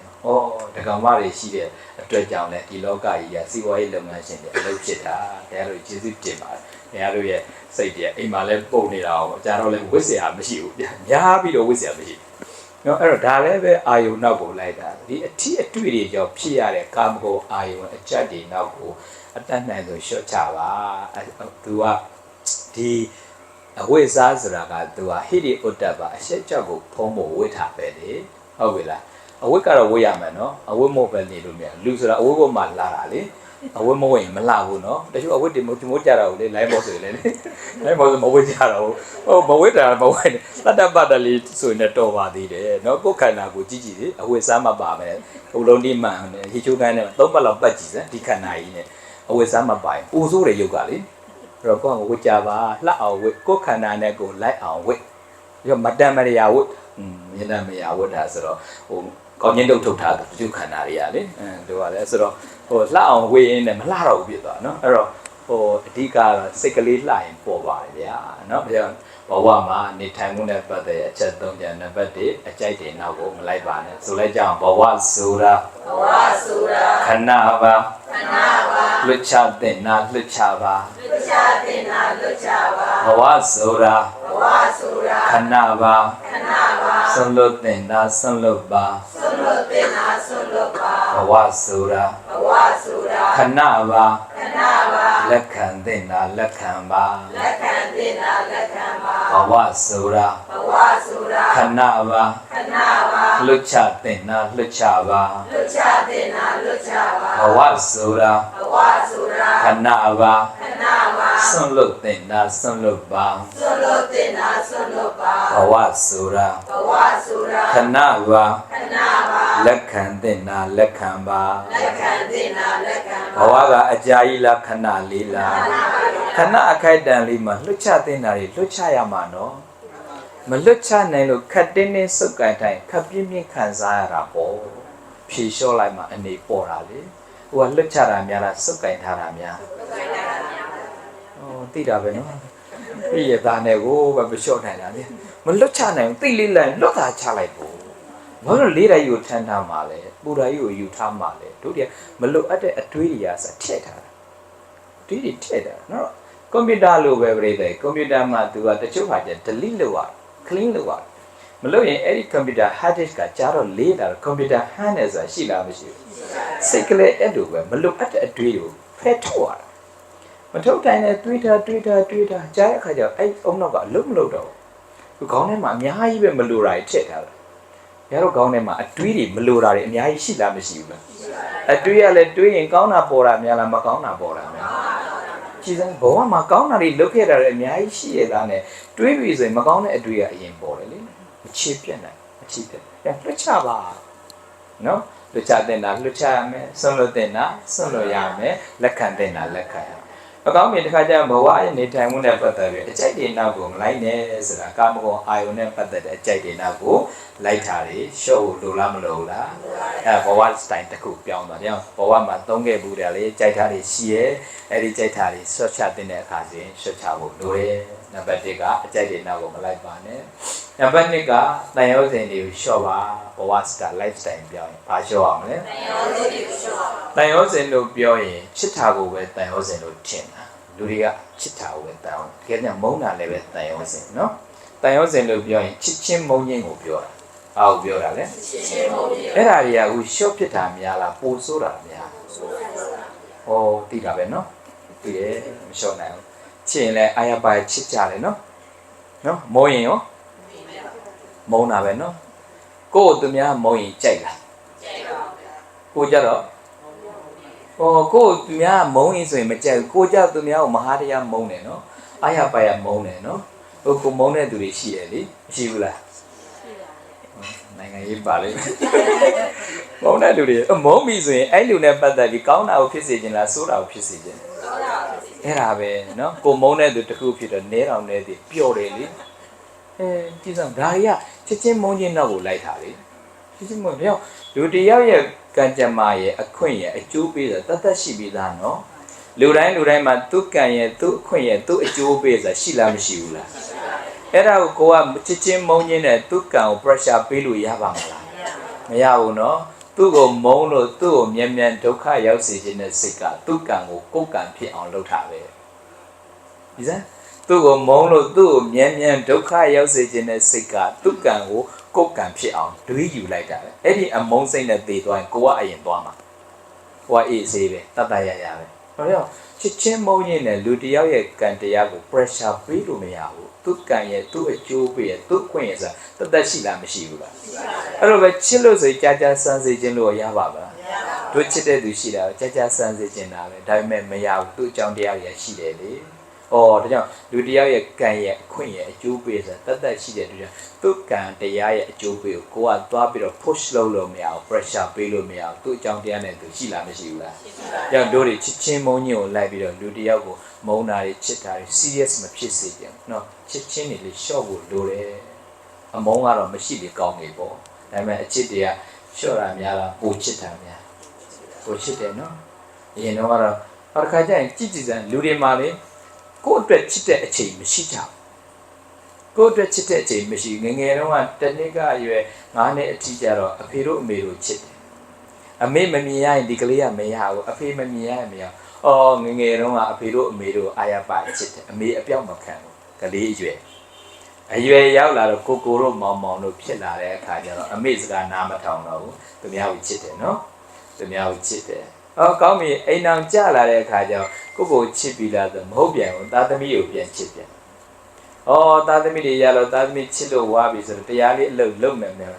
တက္ကမတွေရှိတဲ့အတွက်ကြောင့်လည်းဒီလောကကြီးကစီးပွားရေးလုပ်ငန်းရှင်တွေအလုပ်ဖြစ်တာတရားတို့ကျေးဇူးတင်ပါတယ်တရားတို့ရဲ့စိတ်တွေအိမ်မှာလည်းပုံနေတာအောင်ကြာတော့လည်းဝစ်စရာမရှိဘူးများပြီးတော့ဝစ်စရာမရှိဘူးနော်အဲ့တော့ဒါလည်းပဲအာယုံနောက်ကိုလိုက်တာဒီအထီးအတွေ့တွေကြောင့်ဖြစ်ရတဲ့ကာမဂုဏ်အာယုံအကြက်တွေနောက်ကိုအတတ်နိုင်ဆုံးရှော့ချပါသူကဒီအဝိဇ္ဇာဆိုတာကသူကဟိရိဥတ္တပါအရှက်ကြောက်ကိုဖုံးဖို့ဝိထားပဲလေဟုတ်ပြီလားအဝိကတော့ဝိရမယ်နော်အဝိမဟုတ်ပဲနေလို့မရလူဆိုတာအဝိဘုမှလာတာလေအဝိမဟုတ်ရင်မလှဘူးနော်တချို့အဝိတွေမိုးကြတာကိုလေလိုင်းဘောဆိုလေလိုင်းဘောဆိုမဝိကြတာဟုတ်မဝိတာမဝိနဲ့တတ္တပတ္တလေးဆိုရင်တော့ပါသေးတယ်နော်ကိုယ်ခန္ဓာကိုကြည့်ကြည့်လေအဝိစားမပါမယ်ဟိုလုံးဒီမှန်ဟိချိုးကန်းနဲ့3ပတ်လောက်ပတ်ကြည့်စမ်းဒီခန္ဓာကြီးနဲ့အဝိစားမပိုင်ပူဆိုးတဲ့ယုတ်ကလေအဲ့တော့ကိုယ်ကဝိကြပါလှအောင်ဝိကိုယ်ခန္ဓာနဲ့ကိုလိုက်အောင်ဝိပြီးတော့မတန်မရဝိမြင်တမရဝိတာဆိုတော့ဟိုကောင်းချင်းတုတ်ထုတ်ထားတဲ့ယုတ်ခန္ဓာတွေကလေတို့ကလည်းဆိုတော့ဟိုလှအောင်ဝေးရင်းနဲ့မလှတော့ဘူးဖြစ်သွားနော်အဲ့တော့ဟိုအဓိကစိတ်ကလေးလှရင်ပေါ်ပါတယ်ဗျာနော်ဒါကြောင့်ဘဝမှာနေထိုင်မှုနဲ့ပတ်သက်အချက်၃ချက်နံပါတ်1အကြိုက်တွေနောက်ကိုမလိုက်ပါနဲ့ဆိုလိုက်ကြအောင်ဘဝဆိုတာခဏပါလွတ်ချတဲ့နာလွတ်ချပါဘဝဆိုတာခဏပါ ဆွန်လွတ်တင်တာဆွန်လွတ်ပါ ဆွလွတ်တင်တာဆွလွတ်ပါ ဘဝဆိုတာ ဘဝဆိုတာ ခဏပါ ခဏပါ လက်ခံတင်တာလက်ခံပါ လက်ခံတင်တာလက်ခံပါ ဘဝဆိုတာ ဘဝဆိုတာ ခဏပါ ခဏပါ လွတ်ချတင်တာလွတ်ချပါ လွတ်ချတင်တာလွတ်ချပါ ဘဝဆိုတာ ဘဝဆိုတာ ခဏပါ ခဏပါ ဆွန်လွတ်တင်တာဆွန်လွတ်ပါ ဆွလွတ်တင်တာဆွလွတ်ပါ ဘဝဆိုတာ ဘဝဆိုတာ ခဏပါ ခဏပါ လက်ခံတင်တာလက်ခံပါ လက်ခံတင်တာလက်ခံ ဘဝကအကြာကြီးလားခဏလေးလားခဏအခိုက်တန်လေးမှာလွတ်ချတင်တာတွေလွတ်ချရမှာနော်မလွတ်ချနိုင်လို့ခတ်တင်းတင်းစုပ်ကန်တိုင်းခပ်ပြင်းပြင်းခံစားရတာပေါ့ဖြေလျှော့လိုက်မှအနေပေါ်တာလေဟိုကလွတ်ချတာများလားစုပ်ကန်ထားတာများသိတာပဲနော်ပြည့်ရသားနဲ့ကိုပဲမလျှော့နိုင်တာလေမလွတ်ချနိုင်သိလေးလိုက်လွတ်တာချလိုက်ပေါ့ဘာလို့လေးတိုင်းကိုထမ်းထားမှာလဲပူတိုင်းကိုယူထားမှာလဲတို့တည်းမလွတ်အပ်တဲ့အတွေးတွေကစထည့်ထားတာတွေးတွေထည့်တာနော်ကွန်ပျူတာလိုပဲပြိတယ်ကွန်ပျူတာမှာသူကတချို့ဟာကျ delete လုပ်ရ clean လုပ်ရမလို့ရင်အဲ့ဒီကွန်ပျူတာ hard disk ကကြာတော့လေးတာကွန်ပျူတာဟန်းနေဆိုတာရှိလားမရှိဘူးစိတ်ကလေးအဲ့လိုပဲမလွတ်အပ်တဲ့အတွေးကိုဖယ်ထုတ်ရတာမထုတ်တိုင်းနဲ့တွေးတာကြားတဲ့အခါကျတော့အဲ့အုံနောက်ကအလုံးမလို့တော့ဘူးခေါင်းထဲမှာအများကြီးပဲမလိုတာတွေထည့်ထားတာရတော့ခေါင်းထဲမှာအတွေးတွေမလိုတာတွေအများကြီးရှိလားမရှိဘူးလားအတွေးရလဲတွေးရင်ကောင်းတာပေါ်တာများလားမကောင်းတာပေါ်တာများကြည်စမ်းဘဝမှာကောင်းတာတွေလုပ်ခဲ့တာတွေအများကြီးရှိရတာနဲ့တွေးပြီးဆိုရင်မကောင်းတဲ့အတွေးကအရင်ပေါ်တယ်လေမချစ်ပြတ်နိုင်မချစ်ပြတ်လွတ်ချပါနော်လွတ်ချတဲ့တာလွတ်ချရမယ်ဆွလွတ်တဲ့တာဆွလွတ်ရမယ်လက်ခံတဲ့တာလက်ခံရမယ်အကောင်းမြင်တစ်ခါကျဘဝရဲ့နေထိုင်မှုနဲ့ပတ်သက်ပြီးအကြိုက်တွေနောက်ကိုမလိုက်နဲ့ဆိုတာကာမဂုဏ်အာယုန်နဲ့ပတ်သက်တဲ့အကြိုက်တွေနောက်ကိုလိုက်တာတွေရှော့ဖို့လိုလားမလိုလားအဲဘဝစတိုင်တစ်ခုပြောင်းသွားတယ်ဘဝမှာသုံးခဲ့ဘူးတယ်လေကြိုက်တာတွေရှိရဲအဲ့ဒီကြိုက်တာတွေဆွတ်ချတဲ့အခါစဉ်ဆွတ်ချဖို့လိုတယ်နံပါတ်1ကအကြိုက်တွေနောက်ကိုမလိုက်ပါနဲ့နံပါတ်2ကတန်ရုံးစဉ်တွေကိုရှော့ပါဘဝစတာ lifestyle ပြောင်းရင်ဘာရှော့အောင်လဲတန်ရုံးစဉ်တွေကိုရှော့ပါတန်ရုံးစဉ်လို့ပြောရင်ချစ်တာကိုပဲတန်ရုံးစဉ်လို့ထင်တာလူတွေကချစ်တာကိုပဲတန်ရုံးတကယ်ကြမုန်းတာလည်းပဲတန်ရုံးစဉ်နော်တန်ရုံးစဉ်လို့ပြောရင်ချစ်ချင်းမုန်းခြင်းကိုပြောတာအားကိုပြောတာလေချစ်ချင်းမုန်းခြင်းအဲ့ဒါတွေကအခုရှော့ဖြစ်တာများလားပိုဆိုးတာများဟောသိတာပဲနော်သိတယ်မရှော့နိုင်ဘူးချစ်ရင်လည်းအာရပါချစ်ကြတယ်နော်မုန်းရင်ရောမုန်းတာပဲနော်ကိုယ့်သူများမုန်းရင်ကြိုက်လားကြိုက်ပါဘူးကိုကြတော့ကိုယ့်သူများမုန်းရင်ဆိုရင်မကြိုက်ဘူးကိုကြသူများကိုမဟာတရားမုန်းတယ်နော်အာရပါမုန်းတယ်နော်ကိုမုန်းတဲ့သူတွေရှိတယ်လေမရှိဘူးလားနိုင်ငံရေးပါလိမ့်မယ်မုန်းတဲ့လူတွေမုန်းပြီဆိုရင်အဲ့လူနဲ့ပတ်သက်ပြီးကောင်းတာကိုဖြစ်စေခြင်းလားဆိုးတာကိုဖြစ်စေခြင်းအဲ့ဒါပဲနော်ကိုမုန်းတဲ့သူတစ်ခုဖြစ်တော့နဲတော်နဲသည်ပျော်တယ်လေကြည့်စမ်းဒါတွေကချစ်ချင်းမုန်းချင်းတော့ကိုလိုက်တာလေချစ်ချင်းမုန်းပြောလူတယောက်ရဲ့ကံကြမ္မာရဲ့အခွင့်ရဲ့အကျိုးပေးတာတတ်ရှိပြီးသားနော်လူတိုင်းမှာသူ့ကံရဲ့သူ့အခွင့်ရဲ့သူ့အကျိုးပေးတာရှိလားမရှိဘူးလားအဲ့ဒါကိုကချစ်ချင်းမုန်းချင်းနဲ့သူ့ကံကို pressure ပေးလို့ရပါမလားမရဘူးနော်သူ့ကိုမုန်းလို့သူ့ကိုမြန်ဒုက္ခရောက်စေခြင်းနဲ့စိတ်ကသူ့ကံကိုကိုယ်ကံဖြစ်အောင်လုပ်တာပဲဒီစမ်းသူ့ကိုမုန်းလို့သူ့ကိုမြန်ဒုက္ခရောက်စေခြင်းနဲ့စိတ်ကသူ့ကံကိုကိုယ်ကံဖြစ်အောင်တွေးယူလိုက်တာပဲအဲ့ဒီအမုန်းစိတ်နဲ့တည်သွားရင်ကိုကအရင်သွားမှာကိုကအေးစေးပဲတတ်တရပဲဘာလို့ချစ်ချင်းမုန်းရင်လည်းလူတယောက်ရဲ့ကံတရားကို pressure ပေးလို့မရဘူးသူ့ကံရဲ့သူ့အကျိုးပေးရဲ့သူ့ခွင့်ရဲ့ဆိုတာတတ်ရှိလားမရှိဘူးလားအဲ့လိုပဲချစ်လို့ဆိုကြာဆန်းစေခြင်းလို့ရပါမလားတို့ချစ်တဲ့သူရှိတာကြာဆန်းစေခြင်းတာပဲဒါပေမဲ့မရဘူးသူ့အကြောင်းတရားတွေရှိတယ်လေဒါကြောင့်လူတယောက်ရဲ့ကံရဲ့အခွင့်ရဲ့အကျိုးပေးဆိုတာတတ်ရှိတဲ့သူကြောင့်သူ့ကံတရားရဲ့အကျိုးပေးကိုကသွားပြီးတော့ push လုပ်လို့မရဘူး pressure ပေးလို့မရဘူးသူ့အကြောင်းတရားနဲ့သူရှိလားမရှိဘူးလားကြောင့်တို့တွေချစ်ချင်းမုန်းခြင်းကိုလိုက်ပြီးတော့လူတယောက်ကိုမုန်းတာတွေချစ်တာတွေ serious မဖြစ်စေချင်နော်ချစ်ချင်းတွေလေ short ဖို့လိုတယ်အမုန်းကတော့မရှိလေကောင်းနေပေါ့ဒါပေမဲ့အချစ်တွေက short တာများလားပိုချစ်တာများပိုချစ်တယ်နော်အရင်တော့ကတော့အခါကျရင်ကြည်စမ်းလူတွေမှာလေကိုယ့်အတွက်ချစ်တဲ့အချိန်မရှိကြဘူးကိုယ့်အတွက်ချစ်တဲ့အချိန်မရှိငငယ်တုန်းကတနေ့ကရွယ်9နှစ်အထိကျတော့အဖေတို့အမေတို့ချစ်တယ်အမေမမြင်ရရင်ဒီကလေးကမရဘူးအဖေမမြင်ရရင်မရငငယ်တုန်းကအဖေတို့အမေတို့အာရပါချစ်တယ်အမေအပြောက်မခံဘူးကလေးအရွယ် အရွယ်ရောက်လာတော့ကိုတို့မောင်မောင်တို့ဖြစ်လာတဲ့အခါကျတော့အမေစကားနားမထောင်တော့ဘူးသူများကိုချစ်တယ်နော်သူများကိုချစ်တယ်ကောင်းပြီအိမ်အောင်ကြလာတဲ့အခါကျတော့ကိုချစ်ပြီလားဆိုမဟုတ်ပြန်ဘူးသားသမီးကိုပြန်ချစ်ပြန်သားသမီးတွေရတော့သားသမီးချစ်လို့ဝါပြီဆိုတော့တရားလေးအလုပ်လုပ်မယ်မယ်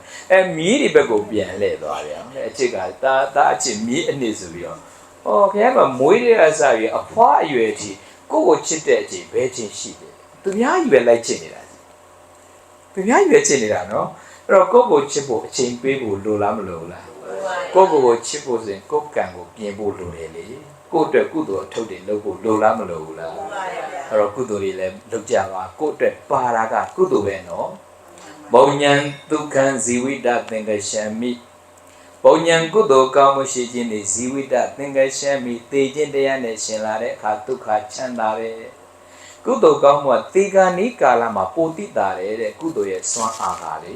မီးဒီဘက်ကိုပြန်လှည့်သွားပြန်အချစ်ကသားအချစ်မီးအနစ်ဆိုပြီးတော့ခင်ဗျားမမွေးတဲ့အစားရအဖွားအရွယ်ကြီးကိုချစ်တဲ့အချိန်ဘယ်ချင်းရှိတယ်သူများရွယ်လိုက်ချစ်နေတာသူများရွယ်ချစ်နေတာနော်အဲ့တော့ကိုချစ်ဖို့အချိန်ပေးဖို့လိုလားမလိုလားကိုချစ်ဖို့ဆိုရင်ကိုကံကိုပြင်ဖို့လိုတယ်လေကိုအတွက်ကုသိုလ်အထုတ်တွေလုပ်ဖို့လိုလားမလိုဘူးလားအဲ့တော့ကုသိုလ်တွေလည်းလုပ်ကြပါကိုအတွက်ပါတာကကုသိုလ်ပဲနော်ဘုံဉဏ်ဒုက္ခံဇီဝိတသင်္ကရှံမိဘုံဉဏ်ကုသိုလ်ကောင်းမှုရှိခြင်းတွေဇီဝိတသင်္ကရှံမိသေခြင်းတရားနဲ့ရှင်လာတဲ့အခါဒုက္ခချမ်းသာတယ်ကုသိုလ်ကောင်းမှုကသေဂာနိကာလမှာပိုတိတာတယ်တဲ့ကုသိုလ်ရဲ့စွမ်းအားပါလေ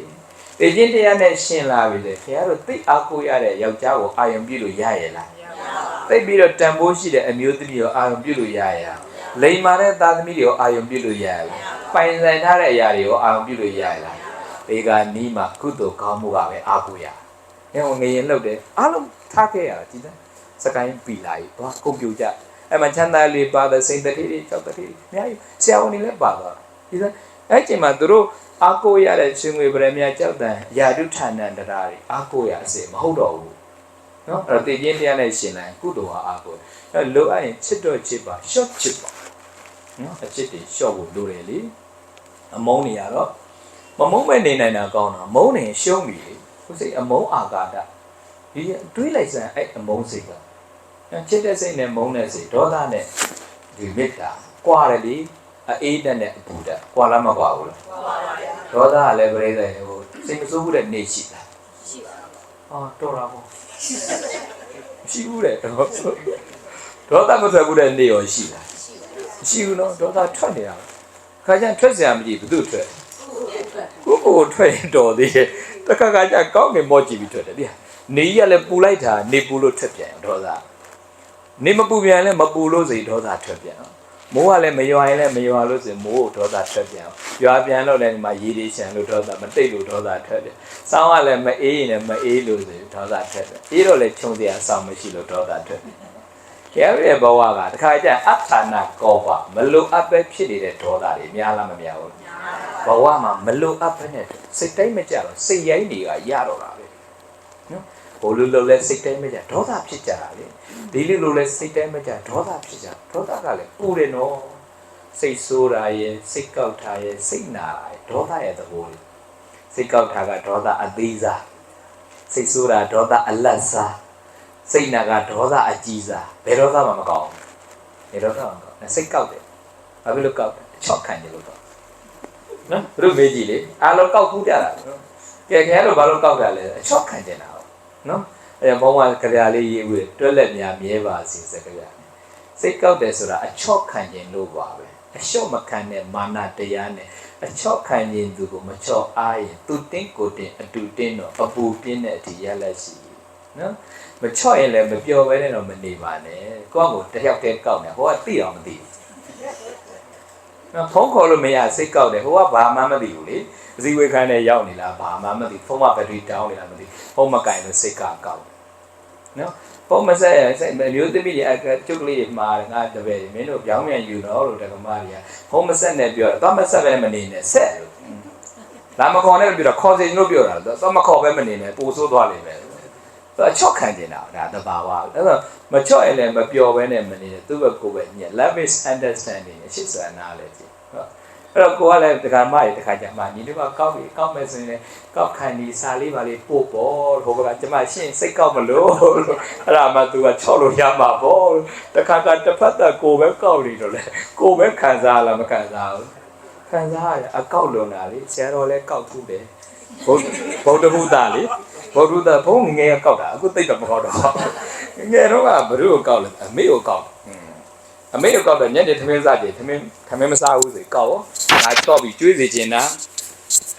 သေခြင်းတရားနဲ့ရှင်လာပြီလေခင်ဗျားတို့သိအားကိုရတဲ့ယောက်ျားကိုအာယုံပြုလို့ရရဲ့လားသိပြီးတော့တန်ဖိုးရှိတဲ့အမျိုးသမီးကိုအာယုံပြုလို့ရရဲ့လိမ်မာတဲ့သားသမီးတွေကိုအာယုံပြုလို့ရရဲ့ပိုင်ဆိုင်ထားတဲ့အရာတွေကိုအာယုံပြုလို့ရရဲ့လားသေဂာနိမှာကုသိုလ်ကောင်းမှုကပဲအားကိုရငရင်လှုပ်တယ်အားလုံးထားခဲ့ရတာကြည်သားစကိုင်းပီလာကြီးဘာကုန်ပြူကြအဲ့မှာချမ်းသာလေးပါတဲ့စိတ်တတိတွေကြောက်တတိတွေအများကြီးဆရာဝန်တွေလည်းပါသွားကြည်သားအဲ့ချိန်မှာသူတို့အားကိုရတဲ့ရှင်ငွေပရမညာကြောက်တန်ယာတုဌာဏန္တရာတွေအားကိုရအစေမဟုတ်တော့ဘူးနော်အဲ့တော့တည်ခြင်းတရားနဲ့ရှင်လိုက်ကုသိုလ်ဟာအားကိုအဲ့လိုအပ်ရင်ချစ်တော့ချစ်ပါရှော့ချစ်ပါနော်အချစ်တွေရှော့ဖို့လိုတယ်လေအမုန်းနေရတော့မမုန်းမဲ့နေနိုင်တာကောင်းတာမုန်းနေရှုံးပြီလေခုစိတ်အမုန်းအာဃာတဒီတွေးလိုက်စမ်းအဲ့အမုန်းစိတ်ကချစ်တဲ့စိတ်နဲ့မုန်းတဲ့စိတ်ဒေါသနဲ့ဒီမေတ္တာကွာတယ်လေအေးတဲ့နဲ့အပူတဲ့ကွာလားမကွာဘူးလားကွာပါဗျာဒေါသကလည်းပြိဿဟိုစိတ်မဆိုးဘူးတဲ့နေရှိလားရှိပါတော့တော်တာပေါ့ရှိဘူးတဲ့ဒေါသမထွက်ဘူးတဲ့နေရောရှိလားရှိဘူးနော်ဒေါသထွက်နေတာခါကျရင်ထွက်စရာမကြည့်ဘူးသူ့ထွက်ကိုထွက်ရင်တော်သေးတယ်တခါခါကျကောင်းငင်မော့ကြည့်ပြီးထွက်တယ်ဗျာနေကြီးကလည်းပူလိုက်တာနေပူလို့ထွက်ပြန်ဒေါသနေမပူပြန်လည်းမပူလို့စိဒေါသထွက်ပြန်မိုးကလည်းမရွာရင်လည်းမရွာလို့ဆိုမိုးဒေါသထွက်ပြန်ရွာပြန်လို့လည်းဒီမှာရေတွေချန်လို့ဒေါသမတိတ်လို့ဒေါသထွက်တယ်စောင်းကလည်းမအေးရင်လည်းမအေးလို့ဆိုဒေါသထွက်တယ်အေးတော့လည်းခြုံစရာစောင်းမရှိလို့ဒေါသထွက်တယ်ကျဲရဲ့ဘဝကတခါကျအထာနာကောပါမလိုအပ်ပဲဖြစ်နေတဲ့ဒေါသတွေများလားမများဘူးဘဝမှာမလိုအပ်ပဲနဲ့စိတ်တိုင်းမကြတော့စိတ်ရိုင်းတွေကရတော့တာပဲနော်ဘိုလ်လိုလဲစိတ်တိုင်းမကြဒေါသဖြစ်ကြတာလေဒီလိုလဲစိတ်တိုင်းမကြဒေါသဖြစ်ကြဒေါသကလည်းပူတယ်နော်စိတ်ဆိုးတာရဲ့စိတ်ကောက်တာရဲ့စိတ်နာတာရဲ့ဒေါသရဲ့သဘောလေးစိတ်ကောက်တာကဒေါသအသေးစားစိတ်ဆိုးတာဒေါသအလတ်စားစိတ်နာကဒေါသအကြီးစားဘယ်ဒေါသမှမကောင်းဘူးဘယ်ဒေါသမကောင်းစိတ်ကောက်တယ်ဘာဖြစ်လို့ကောက်တယ်အချော့ခံတယ်လို့တော့နော်ဘုရားမေးကြည့်လေအားလုံးကောက်ခုကြတာနော်ကဲခင်ဗျားတို့ဘာလို့ကောက်တာလဲအချော့ခံတယ်လားနော်အဲ့ဘုံကကြပြလေးရေးဦးတွက်လက်များမြဲပါစေစကြပြစိတ်ကောက်တယ်ဆိုတာအချော့ခံခြင်းလို့ပါပဲအလျှော့မခံတဲ့မာနတရားနဲ့အချော့ခံခြင်းသူကိုမချော့အားရင်သူတင်းကိုတင်းအတူတင်းတော့အပူပြင်းတဲ့အထိရလက်ရှိနော်မချော့ရင်လည်းမပျော်ပဲနဲ့တော့မနေပါနဲ့ကိုယ့်ကိုတယောက်တည်းကောက်နေဟိုကသိအောင်မသိဘူးနော်ဖုန်းခေါ်လို့မရစိတ်ကောက်တယ်ဟိုကဘာမှမသိဘူးလေအစည်းအဝေးခန်းထဲရောက်နေလားဘာမှမသိဖုန်းကဘက်ထရီတောင်းနေလားမသိဖုန်းမကင်လို့စိတ်ကကောက်နော်ဖုန်းမဆက်ရစိတ်မျိုးသမီးကြီးကျုပ်ကလေးမှားတယ်ငါတပည့်မင်းတို့ပြောင်းပြန်ယူတော့လို့တက္ကမကြီးကဖုန်းမဆက်နဲ့ပြောတော့မဆက်ပဲမနေနဲ့ဆက်လို့လာမခေါ်နဲ့ပြောတော့ခေါ်စီလို့ပြောတာတော့မခေါ်ပဲမနေနဲ့ပိုဆိုးသွားလိမ့်မယ်သူအချော့ခံနေတာဒါတဘာဝအဲ့တော့မချော့ရင်လည်းမပျော်ပဲနဲ့မနေနဲ့သူ့ဘက်ကိုပဲညက် love is understanding အရှိစရနာလေကြည့်ဟုတ်အဲ့တော့ကိုကလည်းတက္ကမကြီးတခါကြမှာညီတို့ကကောက်ပြီကောက်မယ်ဆိုရင်လည်းကောက်ခံဒီစာလေးပါလေးပို့ပေါ့ဟိုကကျမရှင်းစိတ်ကောက်မလို့အဲ့ဒါမှသူကချော့လို့ရမှာပေါ့တခါကတစ်ဖက်သက်ကိုပဲကောက်နေတော့လေကိုပဲခံစားလားမခံစားဘူးခံစားရအကောက်လွန်တာလေဆရာတော်လည်းကောက်ထုတယ်ဘုဒ္ဓဘုရားလေဘုဒ္ဓဘုံငယ်ကောက်တာအခုသိတော့မကောက်တော့ငယ်တော့ကဘ누구ကိုကောက်လဲအမေကိုကောက်အမေကိုကောက်တော့ညနေသမင်းစားကြည့်သမင်းမစားဘူးဆိုကောက်ရောငါတော့ပြီးကျွေးစီခြင်းနာ